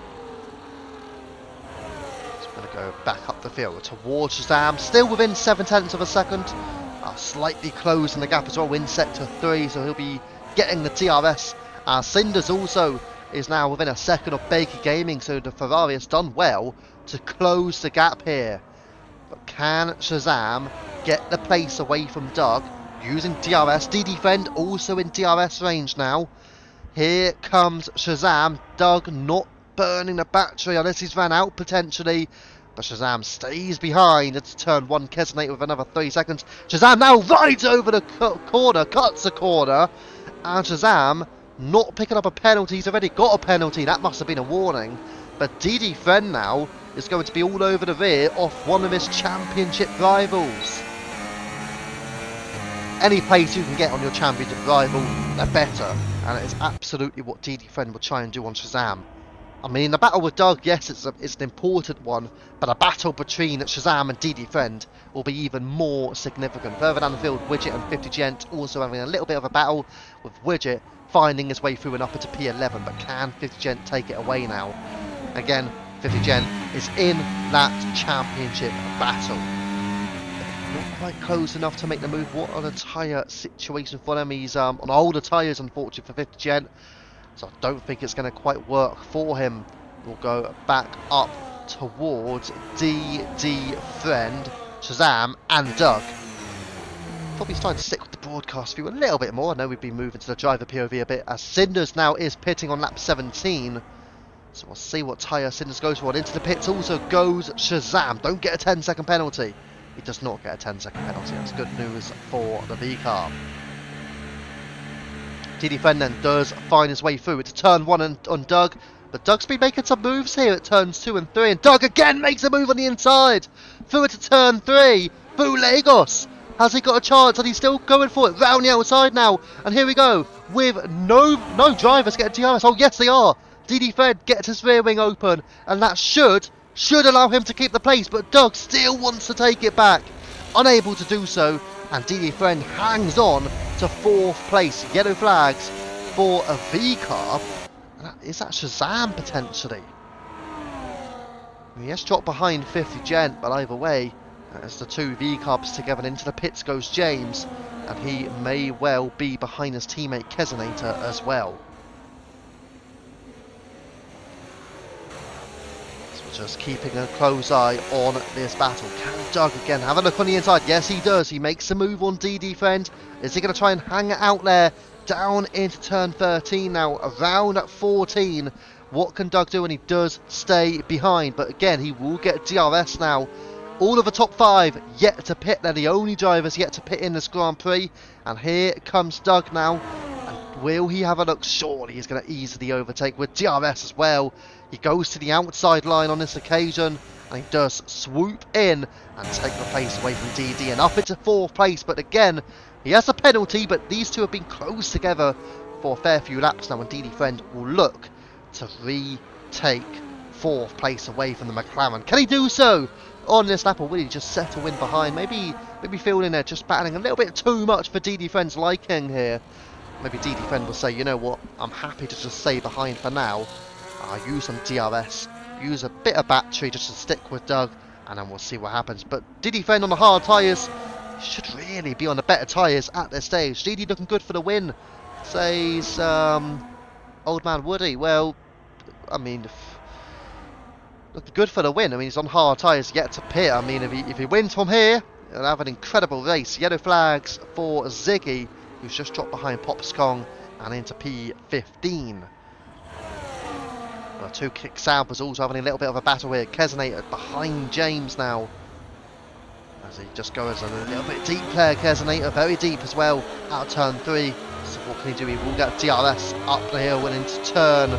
S1: So we're going to go back up the field towards Shazam, still within 7/10 of a second. Slightly closing the gap as well in sector 3, so he'll be getting the DRS. Cinders also is now within a second of Baker Gaming, so the Ferrari has done well to close the gap here. But can Shazam get the place away from Doug using DRS? DD Friend also in DRS range now. Here comes Shazam. Doug not burning the battery unless he's ran out potentially. But Shazam stays behind. It's turn 1, Kesonate with another 3 seconds. Shazam now rides over the corner, cuts the corner. And Shazam not picking up a penalty. He's already got a penalty. That must have been a warning. But DD Friend now is going to be all over the rear off one of his championship rivals. Any place you can get on your championship rival, the better. And it is absolutely what DD Friend will try and do on Shazam. I mean, the battle with Doug, yes, it's an important one, but a battle between Shazam and DD Friend will be even more significant. Further down the field, Widget and 50 Gent also having a little bit of a battle, with Widget finding his way through and up into P11, but can 50 Gent take it away now? Again, 50 Gent is in that championship battle. Not quite close enough to make the move. What an tyre situation for them. He's on older tyres, unfortunately, for 50 Gent. So I don't think it's going to quite work for him. We'll go back up towards DD Friend, Shazam and Doug. Probably starting to stick with the broadcast view a little bit more. I know we've been moving to the driver POV a bit, as Cinders now is pitting on lap 17. So we'll see what tyre Cinders goes for. Into the pits also goes Shazam. Don't get a 10-second penalty. He does not get a 10-second penalty. That's good news for the V car. DD Friend then does find his way through. It's turn 1 on Doug, but Doug's been making some moves here at turns 2 and 3, and Doug again makes a move on the inside. Through it to turn 3, through Lagos. Has he got a chance? And he's still going for it round the outside now. And here we go, with no drivers getting DRS. Oh yes, they are. DD Friend gets his rear wing open, and that should allow him to keep the place, but Doug still wants to take it back. Unable to do so, and DD Friend hangs on to 4th place. Yellow flags for a V car. Is that Shazam potentially? He has dropped behind 50 Gent, but either way, as the 2 V cars together, and into the pits goes James, and he may well be behind his teammate Kesonator as well. Just keeping a close eye on this battle. Can Doug again have a look on the inside? Yes, he does. He makes a move on DD Friend. Is he going to try and hang it out there? Down into turn 13 now, around at 14. What can Doug do? And he does stay behind. But again, he will get DRS now. All of the top 5 yet to pit. They're the only drivers yet to pit in this Grand Prix. And here comes Doug now. And Will he have a look? Surely he's going to easily overtake with DRS as well. He goes to the outside line on this occasion, and he does swoop in and take the place away from DD and up into 4th place. But again, he has a penalty, but these two have been close together for a fair few laps now, and DD Friend will look to retake 4th place away from the McLaren. Can he do so on this lap, or will he just settle in behind? Maybe feeling they're just battling a little bit too much for DD Friend's liking here. Maybe DD Friend will say, you know what, I'm happy to just stay behind for now. I'll use some DRS, use a bit of battery just to stick with Doug, and then we'll see what happens. But DD Friend on the hard tyres should really be on the better tyres at this stage. DD looking good for the win, says Old Man Woody. Well, I mean, looking good for the win. I mean, he's on hard tyres yet to pit. I mean, if he wins from here, he'll have an incredible race. Yellow flags for Ziggy, who's just dropped behind Popskong and into P15. Well, 2 Kick South was also having a little bit of a battle here. Kesenator behind James now, as he just goes a little bit deep there. Kesenator very deep as well out of turn 3. So what can he do? He will get DRS up the hill and into turn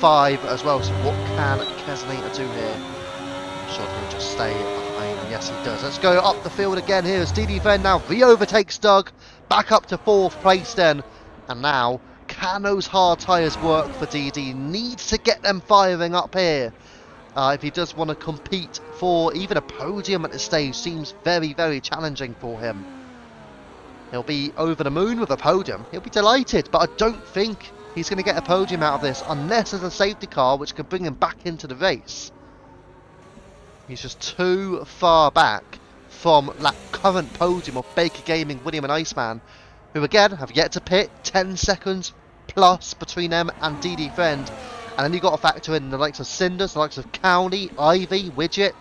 S1: 5 as well. So what can Kesenator do here? I'm sure he'll just stay behind. Yes, he does. Let's go up the field again here as DD Friend now re-overtakes Doug. Back up to 4th place then. And now, can those hard tyres work for DD? Needs to get them firing up here. If he does want to compete for even a podium at this stage, seems very, very challenging for him. He'll be over the moon with a podium. He'll be delighted, but I don't think he's going to get a podium out of this unless there's a safety car which can bring him back into the race. He's just too far back from that current podium of Baker Gaming, William and Iceman, who again have yet to pit. 10 seconds plus between them and DD Friend. And then you've got to factor in the likes of Cinders, the likes of Cowney, Ivy, Widget,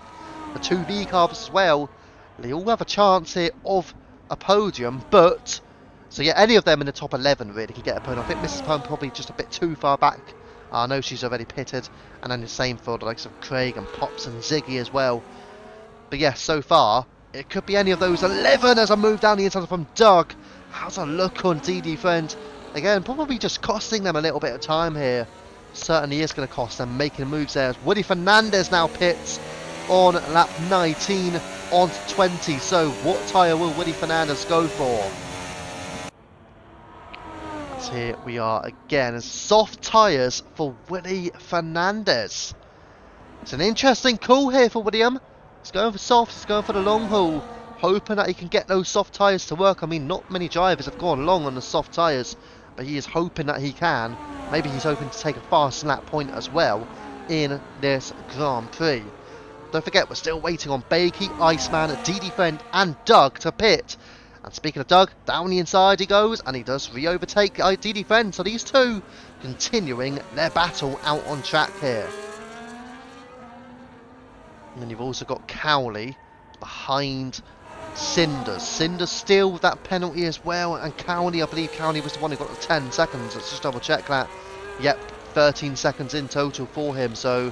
S1: the 2 V carbs as well. They all have a chance here of a podium, but so yeah, any of them in the top 11 really can get a podium. I think Mrs. Pone probably just a bit too far back. I know she's already pitted, and then the same for the likes of Craig and Pops and Ziggy as well. But yes, so far it could be any of those 11 as I move down the inside from Doug. How's a look on DD Friend? Again, probably just costing them a little bit of time here. Certainly is going to cost them making moves there. Woody Fernandez now pits on lap 19 on 20. So what tyre will Woody Fernandez go for? So here we are again. Soft tyres for Woody Fernandez. It's an interesting call here for William. He's going for soft, he's going for the long haul, hoping that he can get those soft tyres to work. I mean, not many drivers have gone long on the soft tyres, but he is hoping that he can. Maybe he's hoping to take a fast lap point as well in this Grand Prix. Don't forget, we're still waiting on Bakey, Iceman, DD Friend and Doug to pit. And speaking of Doug, down the inside he goes, and he does re-overtake DD Friend. So these two continuing their battle out on track here. And then you've also got Cowley behind Cinders. Cinders still with that penalty as well, and Cowley, I believe Cowley was the one who got the 10 seconds. Let's just double check that. Yep, 13 seconds in total for him. So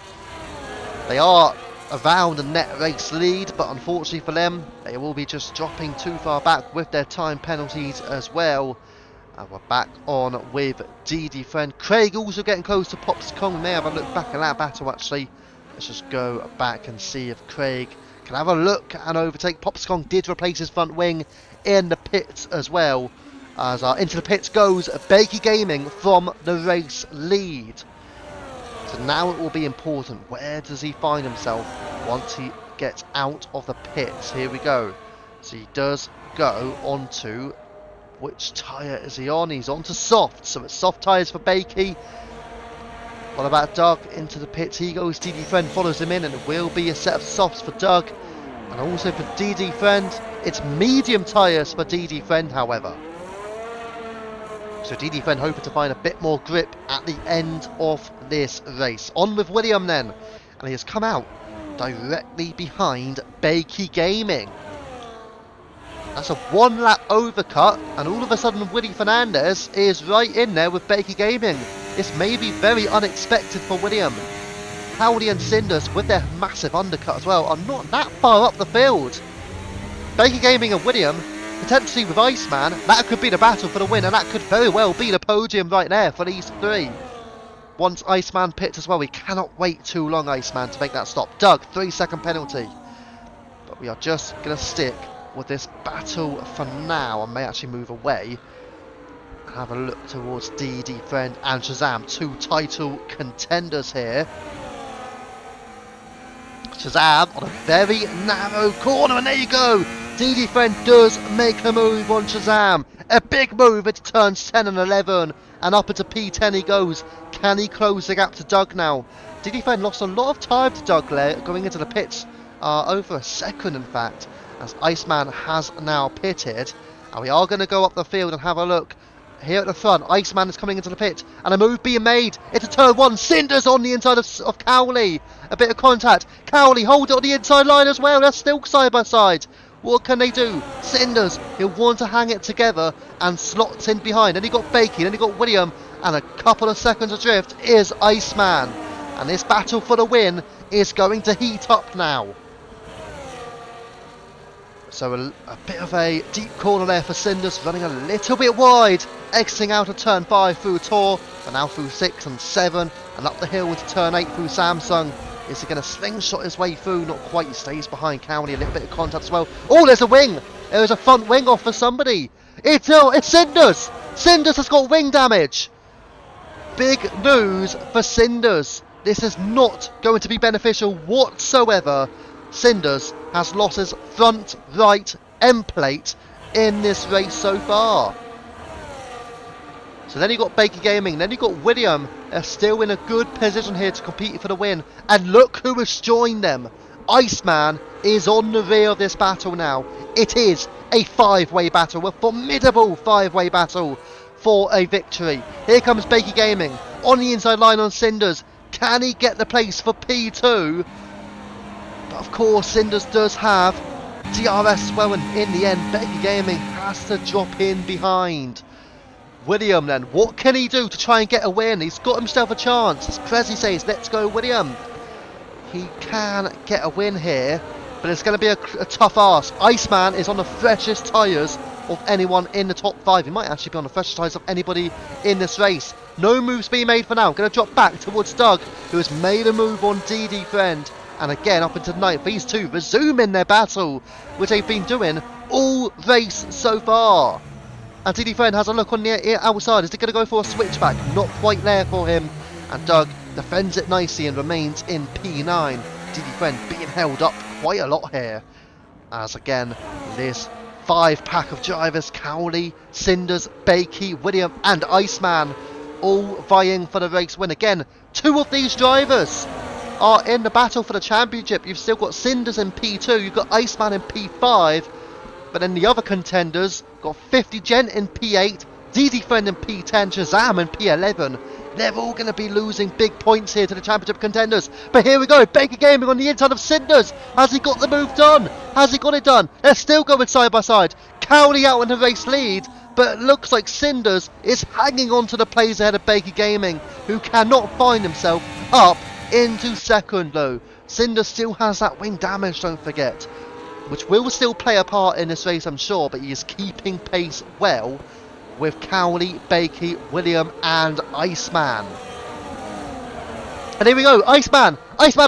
S1: they are around the net race lead, but unfortunately for them, they will be just dropping too far back with their time penalties as well. And we're back on with DD Friend. Craig also getting close to Popskong. We may have a look back at that battle actually. Let's just go back and see if Craig can have a look and overtake. Popskong did replace his front wing in the pits as well. As into the pits goes Bakey Gaming from the race lead. So now it will be important. Where does he find himself once he gets out of the pits? Here we go. So he does go onto, which tyre is he on? He's on to soft. So it's soft tyres for Bakey. What about Doug? Into the pits he goes. DD Friend follows him in, and it will be a set of softs for Doug. And also for DD Friend, it's medium tyres for DD Friend, however. So DD Friend hoping to find a bit more grip at the end of this race. On with William then. And he has come out directly behind Bakey Gaming. That's a 1 lap overcut, and all of a sudden Woody Fernandez is right in there with Bakey Gaming. This may be very unexpected for William. Howley and Cinders with their massive undercut as well are not that far up the field. Bakey Gaming and William potentially with Iceman, that could be the battle for the win, and that could very well be the podium right there for these three. Once Iceman pits as well, we cannot wait too long, Iceman, to make that stop. Doug, 3-second penalty. But we are just going to stick with this battle for now. I may actually move away and have a look towards DD Friend and Shazam, two title contenders here. Shazam on a very narrow corner, and there you go. DD Friend does make a move on Shazam. A big move into turns 10 and 11, and up into P10 he goes. Can he close the gap to Doug now? DD Friend lost a lot of time to Doug there, going into the pits, over a second in fact, as Iceman has now pitted. And we are going to go up the field and have a look. Here at the front, Iceman is coming into the pit, and a move being made into turn 1. Cinders on the inside of Cowley. A bit of contact. Cowley hold it on the inside line as well. They're still side by side. What can they do? Cinders, he'll want to hang it together and slots in behind. Then he got Bakey, then he got William, and a couple of seconds adrift is Iceman. And this battle for the win is going to heat up now. So a bit of a deep corner there for Cinders, running a little bit wide, exiting out of turn 5 through Tor, and now through 6 and 7, and up the hill into turn 8 through Samsung. Is he going to slingshot his way through? Not quite, he stays behind Cowley, a little bit of contact as well. Oh, there's a wing! There's a front wing off for somebody. It's Cinders! Cinders has got wing damage! Big news for Cinders. This is not going to be beneficial whatsoever. Cinders has lost his front right end plate in this race so far. So then you got Baker Gaming, then you got William. They're still in a good position here to compete for the win. And look who has joined them. Iceman is on the rear of this battle now. It is a 5-way battle, a formidable 5-way battle for a victory. Here comes Baker Gaming on the inside line on Cinders. Can he get the place for P2? But of course, Cinders does have DRS as well, and in the end, Baker Gaming has to drop in behind. William then, what can he do to try and get a win? He's got himself a chance. As Cressy says, let's go William. He can get a win here, but it's going to be a tough ask. Iceman is on the freshest tyres of anyone in the top 5. He might actually be on the freshest tyres of anybody in this race. No moves being made for now. Going to drop back towards Doug, who has made a move on DD Friend. And again, up into 9th, these two resuming their battle, which they've been doing all race so far. And DD Friend has a look on the outside. Is he going to go for a switchback? Not quite there for him. And Doug defends it nicely and remains in P9. DD Friend being held up quite a lot here. As again, this 5-pack of drivers, Cowley, Cinders, Bakey, William and Iceman, all vying for the race win. Again, 2 of these drivers are in the battle for the championship. You've still got Cinders in P2, you've got Iceman in P5, but then the other contenders got 50 Gent in P8, DD Friend in P10, Shazam in P11. They're all going to be losing big points here to the championship contenders. But here we go, Baker Gaming on the inside of Cinders. Has he got the move done? Has he got it done? They're still going side by side. Cowley out in the race lead, but it looks like Cinders is hanging on to the place ahead of Baker Gaming, who cannot find himself up into second though. Cinders still has that wing damage, don't forget, which will still play a part in this race, I'm sure, but he is keeping pace well with Cowley, Bakey, William and Iceman. And here we go, Iceman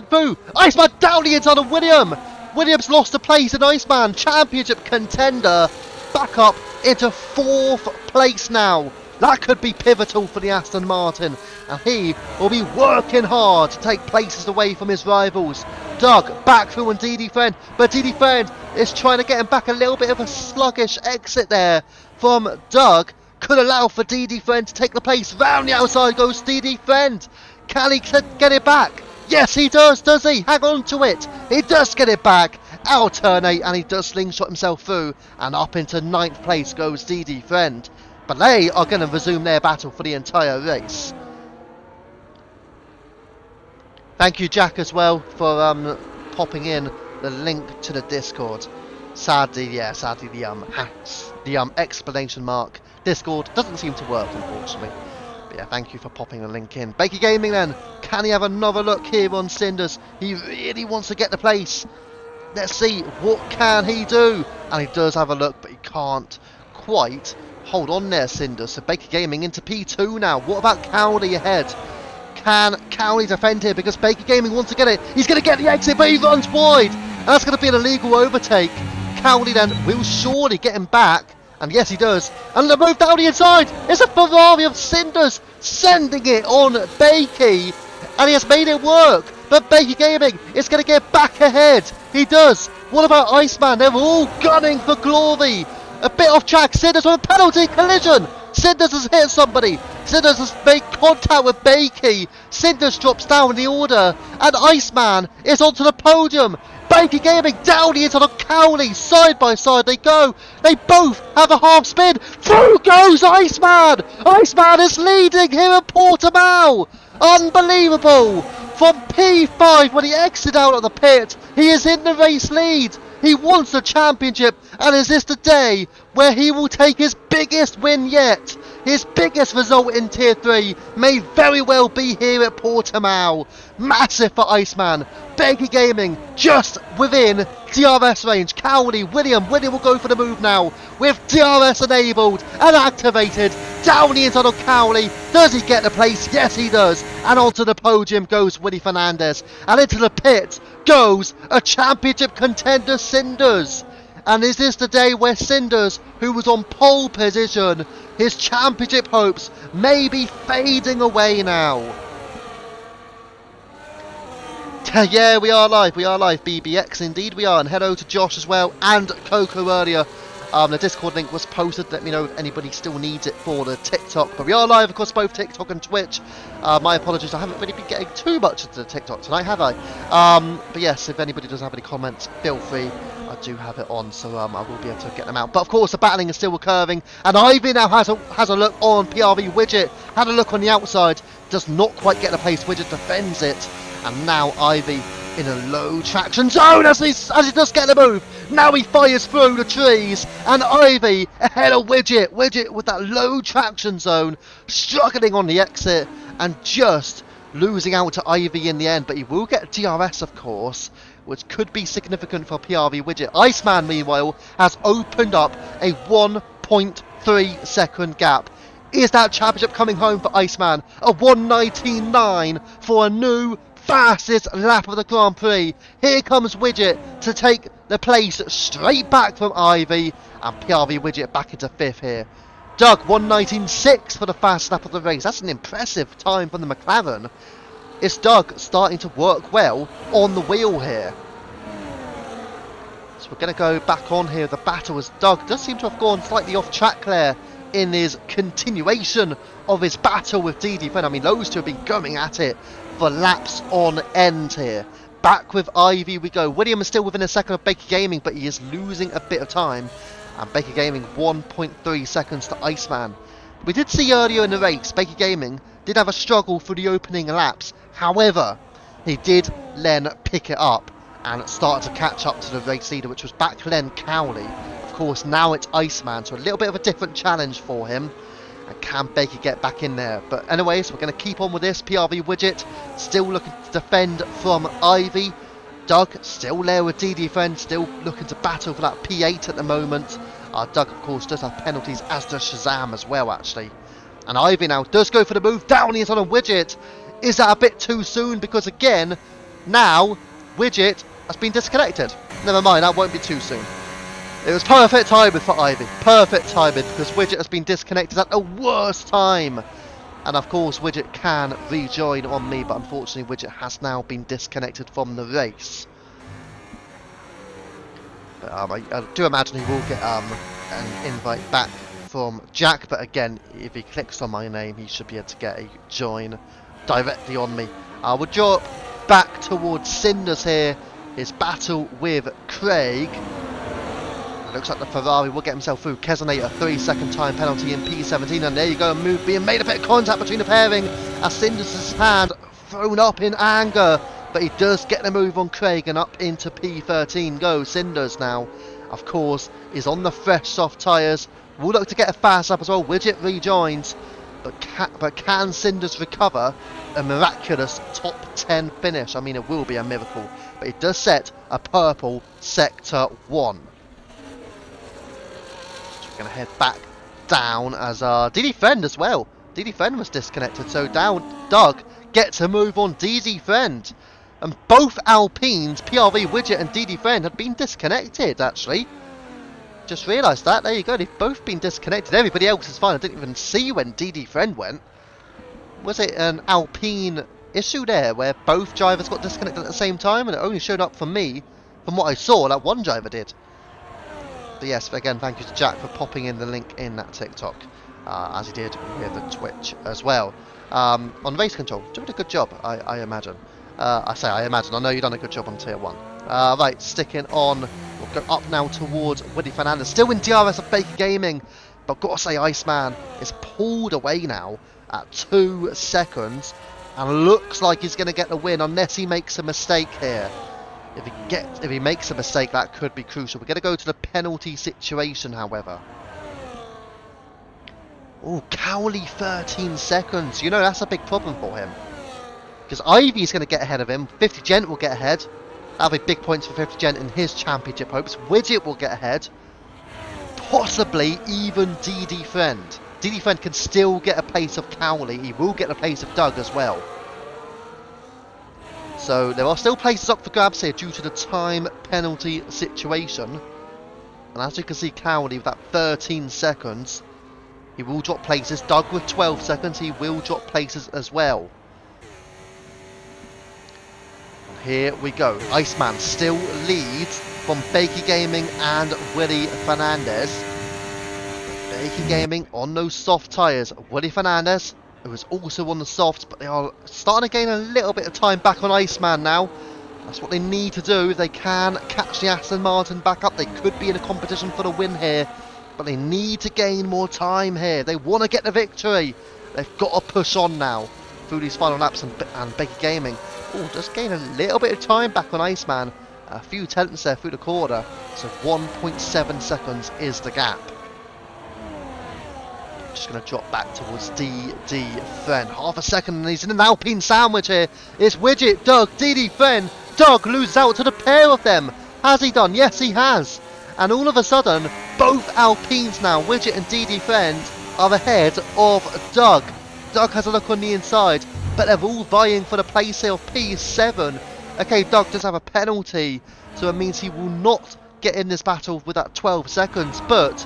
S1: through, Iceman down the inside of William. William's lost a place in Iceman, championship contender, back up into 4th place now. That could be pivotal for the Aston Martin, and he will be working hard to take places away from his rivals. Doug back through on DD Friend, but DD Friend is trying to get him back. A little bit of a sluggish exit there from Doug could allow for DD Friend to take the place. Round the outside goes DD Friend. Can he get it back? Yes, he does he? Hang on to it. He does get it back. Out turn 8, and he does slingshot himself through, and up into 9th place goes DD Friend. But they are going to resume their battle for the entire race. Thank you, Jack, as well, for popping in the link to the Discord. Sadly, the explanation mark Discord doesn't seem to work, unfortunately. But yeah, thank you for popping the link in. Baker Gaming then, can he have another look here on Cinders? He really wants to get the place. Let's see, what can he do? And he does have a look, but he can't quite hold on there, Cinder. So Baker Gaming into P2 now. What about Cowley ahead? Can Cowley defend here? Because Baker Gaming wants to get it. He's going to get the exit, but he runs wide. And that's going to be an illegal overtake. Cowley then will surely get him back. And yes, he does. And the move down the inside. It's a Ferrari of Cinders sending it on Bakey. And he has made it work. But Baker Gaming is going to get back ahead. He does. What about Iceman? They're all gunning for glory. A bit off track. Cinders with a penalty collision. Cinders has hit somebody. Cinders has made contact with Bakey. Cinders drops down the order. And Iceman is onto the podium. Baker Gaming down the inside of Cowley. Side by side they go. They both have a half spin. Through goes Iceman. Iceman is leading here at Portimao. Unbelievable. From P5 when he exited out of the pit, he is in the race lead. He wants the championship, and is this the day where he will take his biggest win yet? His biggest result in Tier 3 may very well be here at Portimao. Massive for Iceman. Baker Gaming just within DRS range. Cowley, William will go for the move now with DRS enabled and activated. Down the inside of Cowley. Does he get the place? Yes, he does. And onto the podium goes Willie Fernandez. And into the pit goes a championship contender, Cinders. And is this the day where Cinders, who was on pole position, his championship hopes may be fading away now? Yeah, we are live, BBX indeed we are, and hello to Josh as well, and Coco earlier. The Discord link was posted, let me know if anybody still needs it for the TikTok, but we are live across both TikTok and Twitch. My apologies, I haven't really been getting too much into the TikTok tonight, have I? But yes, if anybody does have any comments, feel free. I do have it on, so I will be able to get them out. But of course, the battling is still occurring, and Ivy now has a look on PRV Widget, had a look on the outside, does not quite get the place, Widget defends it, and now Ivy in a low traction zone as he does get the move. Now he fires through the trees, and Ivy ahead of Widget. Widget with that low traction zone, struggling on the exit, and just losing out to Ivy in the end. But he will get DRS, of course, which could be significant for PRV Widget. Iceman, meanwhile, has opened up a 1.3 second gap. Is that championship coming home for Iceman? A 1:19.9 for a new fastest lap of the Grand Prix. Here comes Widget to take the place straight back from Ivy, and PRV Widget back into 5th here. Doug, 1:19.6 for the fast lap of the race. That's an impressive time from the McLaren. Is Doug starting to work well on the wheel here? So we're going to go back on here. The battle as Doug does seem to have gone slightly off track there in his continuation of his battle with DD Friend. I mean, those two have been going at it for laps on end here. Back with Ivy we go. William is still within a second of Baker Gaming, but he is losing a bit of time. And Baker Gaming 1.3 seconds to Iceman. We did see earlier in the race, Baker Gaming did have a struggle through the opening laps. However, he did then pick it up and start to catch up to the race leader, which was back then Cowley. Of course, now it's Iceman, so a little bit of a different challenge for him. And can Baker get back in there? But anyways, we're going to keep on with this. PRV Widget still looking to defend from Ivy. Doug still there with DD Friend, still looking to battle for that P8 at the moment. Doug, of course, does have penalties, as does Shazam as well, actually. And Ivy now does go for the move down the inside on Widget. Is that a bit too soon? Because again, now Widget has been disconnected. Never mind, that won't be too soon. It was perfect timing for Ivy. Perfect timing, because Widget has been disconnected at the worst time. And of course, Widget can rejoin on me, but unfortunately, Widget has now been disconnected from the race. But, I do imagine he will get an invite back from Jack, but again, if he clicks on my name, he should be able to get a join directly on me. We'll drop back towards Cinders here. His battle with Craig. It looks like the Ferrari will get himself through. Kesonator, 3-second time penalty in P17, and there you go, a move being made, a bit of contact between the pairing as Cinders' hand thrown up in anger, but he does get the move on Craig, and up into P13 goes Cinders now. Of course, is on the fresh soft tyres, will look to get a fast lap as well. Widget rejoins. But can Cinders recover a miraculous top 10 finish? I mean, it will be a miracle, but it does set a purple sector 1. So we're going to head back down as DD Friend as well. DD Friend was disconnected, so down Doug gets a move on DD Friend. And both Alpines, PRV Widget and DD Friend, had been disconnected, actually. Just realised that. There you go, they've both been disconnected. Everybody else is fine. I didn't even see when DD Friend went. Was it an Alpine issue there, where both drivers got disconnected at the same time? And it only showed up for me, from what I saw, that one driver did. But yes, again, thank you to Jack for popping in the link in that TikTok, as he did with the Twitch as well. On race control, doing a good job, I imagine. I say I imagine, I know you've done a good job on Tier 1. Right, sticking on, we'll go up now towards Woody Fernandez, still in DRS of Baker Gaming, but gotta say Iceman is pulled away now at 2 seconds, and looks like he's going to get the win unless he makes a mistake here. If he makes a mistake, that could be crucial. We're going to go to the penalty situation, however. Oh, Cowley 13 seconds. You know, that's a big problem for him. Because Ivy's going to get ahead of him. 50 Gent will get ahead. That'll be big points for 50 Gent in his championship hopes. Widget will get ahead. Possibly even DD Friend. DD Friend can still get a place of Cowley. He will get a place of Doug as well. So there are still places up for grabs here due to the time penalty situation. And as you can see, Cowley with that 13 seconds, he will drop places. Doug with 12 seconds, he will drop places as well. And here we go. Iceman still leads from Bakey Gaming and Willie Fernandez. Bakey Gaming on those soft tyres. Willie Fernandez, who is also on the softs, but they are starting to gain a little bit of time back on Iceman now. That's what they need to do. If they can catch the Aston Martin back up, they could be in a competition for the win here. But they need to gain more time here. They want to get the victory. They've got to push on now through these final laps, and Bakey Gaming, oh, just gain a little bit of time back on Iceman. A few tenths there through the quarter. So 1.7 seconds is the gap. Just going to drop back towards DD Friend. Half a second and he's in an Alpine sandwich here. It's Widget, Doug, DD Friend. Doug loses out to the pair of them. Has he done? Yes, he has. And all of a sudden, both Alpines now, Widget and DD Friend, are ahead of Doug. Doug has a look on the inside, but they're all vying for the place here of P7. Okay, Doug does have a penalty, so it means he will not get in this battle with that 12 seconds, but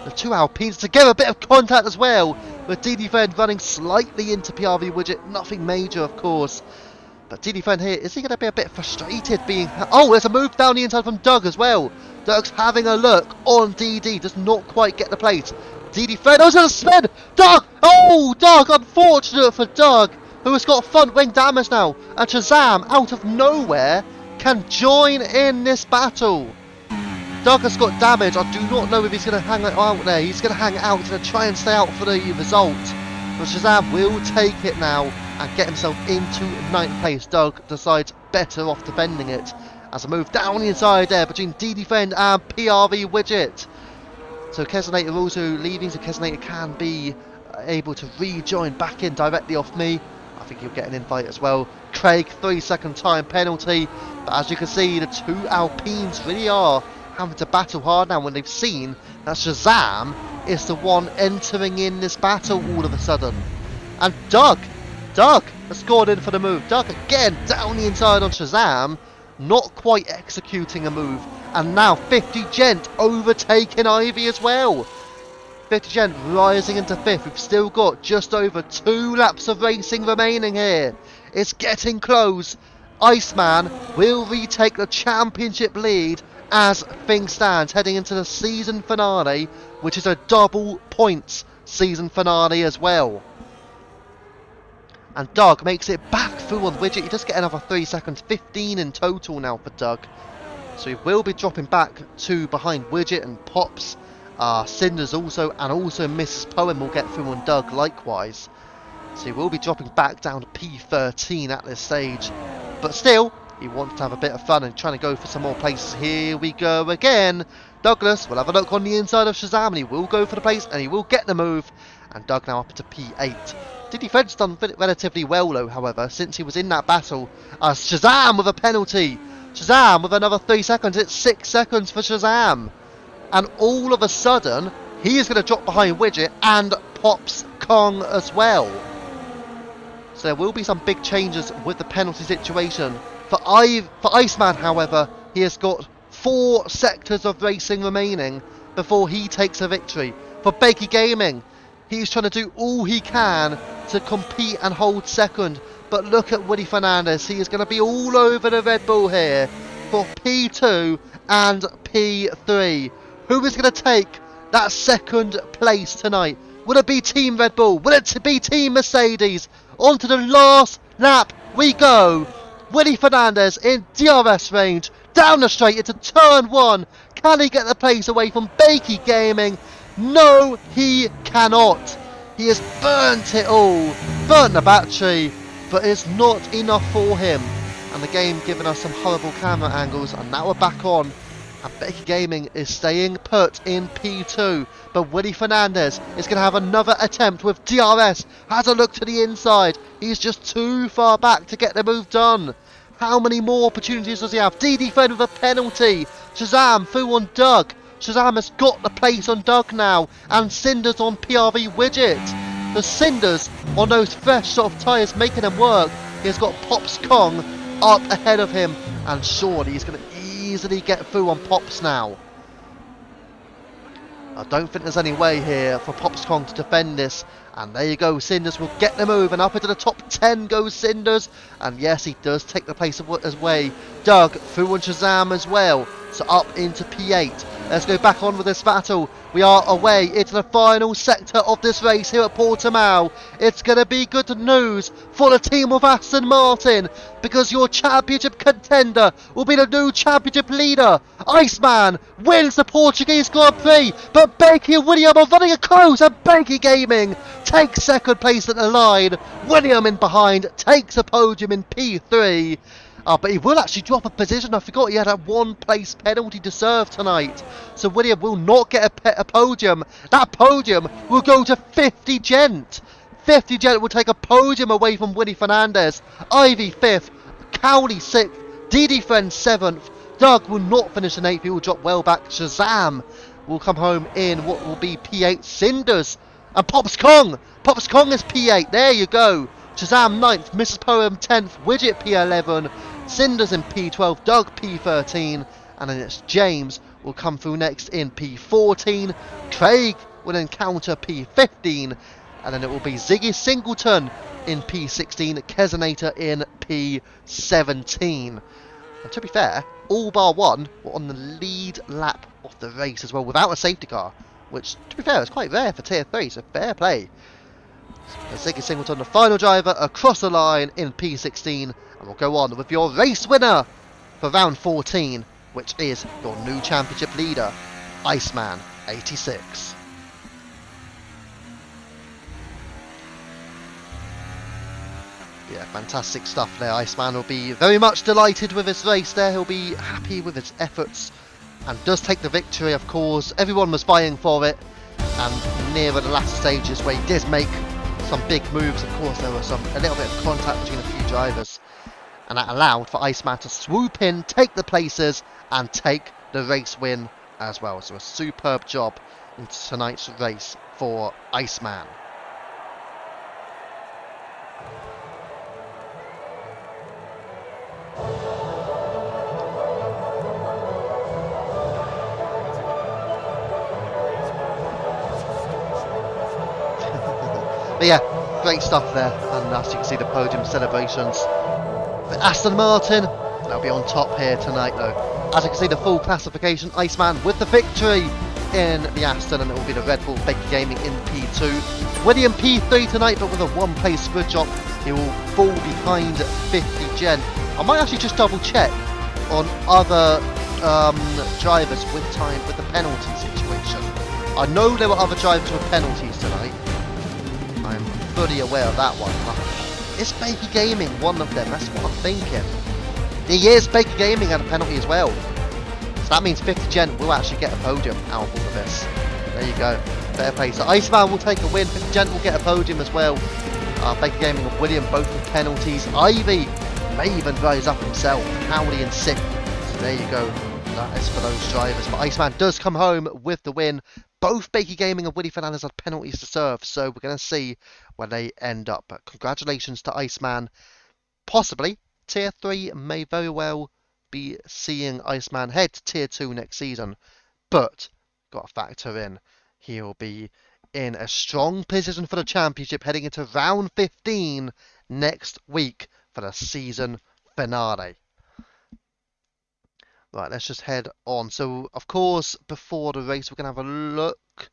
S1: the two Alpines together, a bit of contact as well, with DD Friend running slightly into PRV Widget, nothing major of course. But DD Friend here, is he going to be a bit frustrated being... Oh, there's a move down the inside from Doug as well. Doug's having a look on DD, does not quite get the plate. DD Friend, oh, it's going to spin! Doug! Oh, Doug, unfortunate for Doug, who has got front wing damage now. And Shazam, out of nowhere, can join in this battle. Doug has got damage. I do not know if he's going to hang it out there. He's going to hang it out. He's going to try and stay out for the result. But Shazam will take it now and get himself into 9th place. Doug decides better off defending it. As a move down the inside there between DD Friend and PRV Widget. So Kesnator also leaving, so Kesnator can be able to rejoin back in directly off me. I think he'll get an invite as well. Craig, 3-second time penalty. But as you can see, the two Alpines really are having to battle hard now when they've seen that Shazam is the one entering in this battle all of a sudden. And Doug has scored in for the move. Doug again down the inside on Shazam, not quite executing a move. And now 50 Gent overtaking Ivy as well. 50 Gent rising into 5th. We've still got just over 2 laps of racing remaining here. It's getting close. Iceman will retake the championship lead as things stand, heading into the season finale, which is a double points season finale as well. And Doug makes it back through on Widget. He does get another 3 seconds, 15 in total now for Doug. So he will be dropping back to behind Widget and Pops. Cinders also, and also Mrs. Poem will get through on Doug likewise. So he will be dropping back down to P13 at this stage. But still, he wants to have a bit of fun and trying to go for some more places. Here we go again. Douglas will have a look on the inside of Shazam and he will go for the place and he will get the move. and Doug now up to P8. Diddy Fred's done relatively well though, however, since he was in that battle. Shazam with a penalty. Shazam with another 3 seconds. It's 6 seconds for Shazam. And all of a sudden, he is going to drop behind Widget and pops Kong as well. So there will be some big changes with the penalty situation. For Iceman, however, he has got 4 sectors of racing remaining before he takes a victory. For Bakey Gaming, he's trying to do all he can to compete and hold second. But look at Woody Fernandez. He is going to be all over the Red Bull here for P2 and P3. Who is going to take that second place tonight? Will it be Team Red Bull? Will it be Team Mercedes? On to the last lap we go. Willie Fernandez in DRS range. Down the straight into turn 1. Can he get the place away from Bakey Gaming? No, he cannot. He has burnt it all. Burnt the battery. But it's not enough for him. And the game giving us some horrible camera angles. And now we're back on. And Bakey Gaming is staying put in P2. But Willie Fernandez is going to have another attempt with DRS. Has a look to the inside. He's just too far back to get the move done. How many more opportunities does he have? DD Fred with a penalty. Shazam through on Doug. Shazam has got the place on Doug now. And Cinders on PRV Widget. The Cinders on those fresh soft tyres making him work. He's got Pops Kong up ahead of him. And surely he's going to easily get through on Pops now. I don't think there's any way here for Pops Kong to defend this. And there you go, Cinders will get the move, and up into the top 10 goes Cinders. And yes, he does take the place away. Doug through on Shazam as well, so up into P8. Let's go back on with this battle. We are away into the final sector of this race here at Portimao. It's going to be good news for the team of Aston Martin, because your championship contender will be the new championship leader. Iceman wins the Portuguese Grand Prix, but Bakey and William are running a close, and Bakey Gaming takes second place at the line. William in behind takes a podium in P3. But he will actually drop a position. I forgot he had a 1 place penalty to serve tonight. So William will not get a podium. That podium will go to 50 Gent. 50 Gent will take a podium away from Willie Fernandez. Ivy 5th. Cowley 6th. DD Friend 7th. Doug will not finish in 8th. He will drop well back. Shazam will come home in what will be P8. Cinders. And Pops Kong. Pops Kong is P8. There you go. Shazam 9th. Mrs. Poem 10th. Widget P11. Cinders in P12, Doug P13, and then it's James will come through next in P14. Craig will encounter P15, and then it will be Ziggy Singleton in P16, Kesonator in P17. And to be fair, all bar one were on the lead lap of the race as well, without a safety car, which, to be fair, is quite rare for Tier 3, so fair play. So Ziggy Singleton, the final driver, across the line in P16, and we'll go on with your race winner for round 14, which is your new championship leader, Iceman 86. Yeah, fantastic stuff there. Iceman will be very much delighted with his race there. He'll be happy with his efforts and does take the victory, of course. Everyone was vying for it, and nearer the latter stages where he did make some big moves, of course, there was a little bit of contact between a few drivers, and that allowed for Iceman to swoop in, take the places, and take the race win as well. So a superb job in tonight's race for Iceman. But yeah, great stuff there, and as you can see, the podium celebrations. The Aston Martin, they'll be on top here tonight though. As you can see, the full classification, Iceman with the victory in the Aston, and it will be the Red Bull Bakey Gaming in P2. William P3 tonight, but with a 1 place grid drop, he will fall behind 50 Gen. I might actually just double check on other drivers with the penalty situation. I know there were other drivers with penalties tonight. I'm fully aware of that one. Is Bakey Gaming one of them? That's what I'm thinking. He is. Bakey Gaming had a penalty as well. So that means 50 Gen will actually get a podium out of all of this. There you go. Fair play. So Iceman will take a win. Gent will get a podium as well. Baker Gaming and William both with penalties. Ivy may even rise up himself. Cowley in 6th. So there you go. That is for those drivers. But Iceman does come home with the win. Both Baker Gaming and Willie Fernandez had penalties to serve. So we're going to see where they end up. But congratulations to Iceman. Possibly Tier 3 may very well be seeing Iceman head to Tier 2 next season. But got to factor in he'll be in a strong position for the championship heading into round 15 next week for the season finale. Right, let's just head on. So, of course, before the race, we're going to have a look,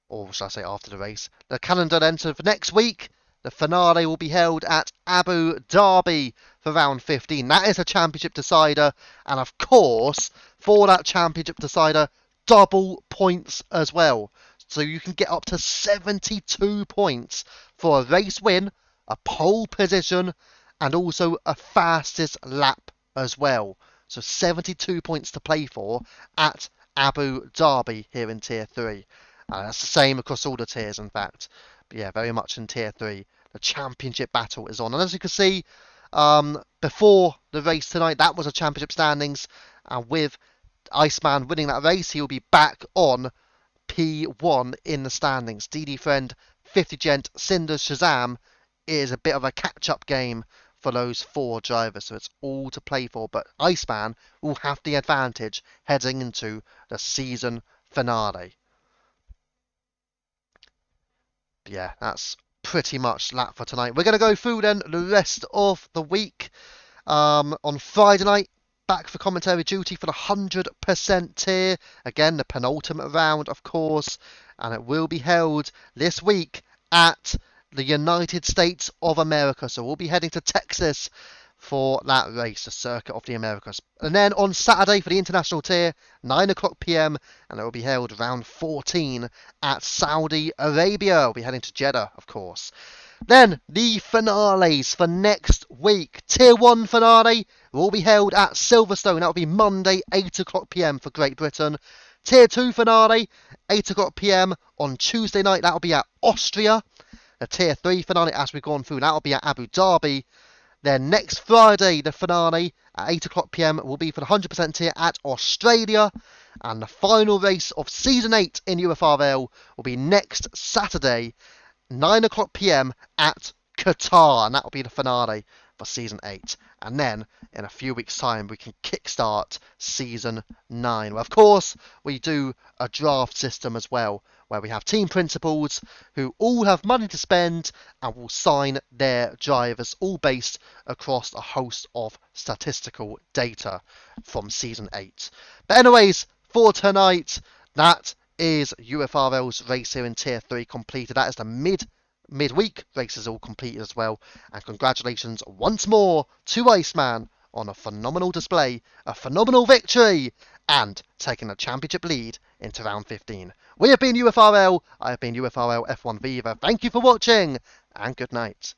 S1: or should I say after the race, the calendar then. So for next week, the finale will be held at Abu Dhabi for round 15. That is a championship decider, and of course, for that championship decider, double points as well. So you can get up to 72 points for a race win, a pole position, and also a fastest lap as well. So 72 points to play for at Abu Dhabi here in Tier 3. That's the same across all the tiers, in fact. But yeah, very much in Tier 3. The championship battle is on. And as you can see, before the race tonight, that was a championship standings. And with Iceman winning that race, he will be back on P1 in the standings. DD Friend, 50 Gent, Cinder, Shazam is a bit of a catch-up game for those 4 drivers, so it's all to play for. But Iceman will have the advantage heading into the season finale. But yeah, that's pretty much that for tonight. We're going to go through then the rest of the week. On Friday night, back for commentary duty for the 100% tier. Again, the penultimate round, of course, and it will be held this week at the United States of America. So we'll be heading to Texas for that race, the Circuit of the Americas. And then on Saturday for the international tier, 9 o'clock p.m, and it will be held round 14 at Saudi Arabia. We'll be heading to Jeddah, of course. Then the finales for next week. Tier 1 finale will be held at Silverstone. That will be Monday, 8 o'clock p.m. for Great Britain. Tier 2 finale, 8 o'clock p.m. on Tuesday night. That will be at Austria. The Tier 3 finale, as we've gone through, that will be at Abu Dhabi. Then next Friday, the finale at 8 o'clock p.m. will be for the 100% tier at Australia. And the final race of Season 8 in UFRL will be next Saturday, 9 o'clock p.m. at Qatar. And that will be the finale for Season 8. And then, in a few weeks' time, we can kickstart Season 9. Well, of course, we do a draft system as well, where we have team principals who all have money to spend and will sign their drivers, all based across a host of statistical data from Season 8. But anyways, for tonight, that is UFRL's race here in Tier 3 completed. That is the midweek races all completed as well. And congratulations once more to Iceman on a phenomenal display, a phenomenal victory, and taking a championship lead into round 15. We have been UFRL, I have been UFRL F1 Viva. Thank you for watching, and good night.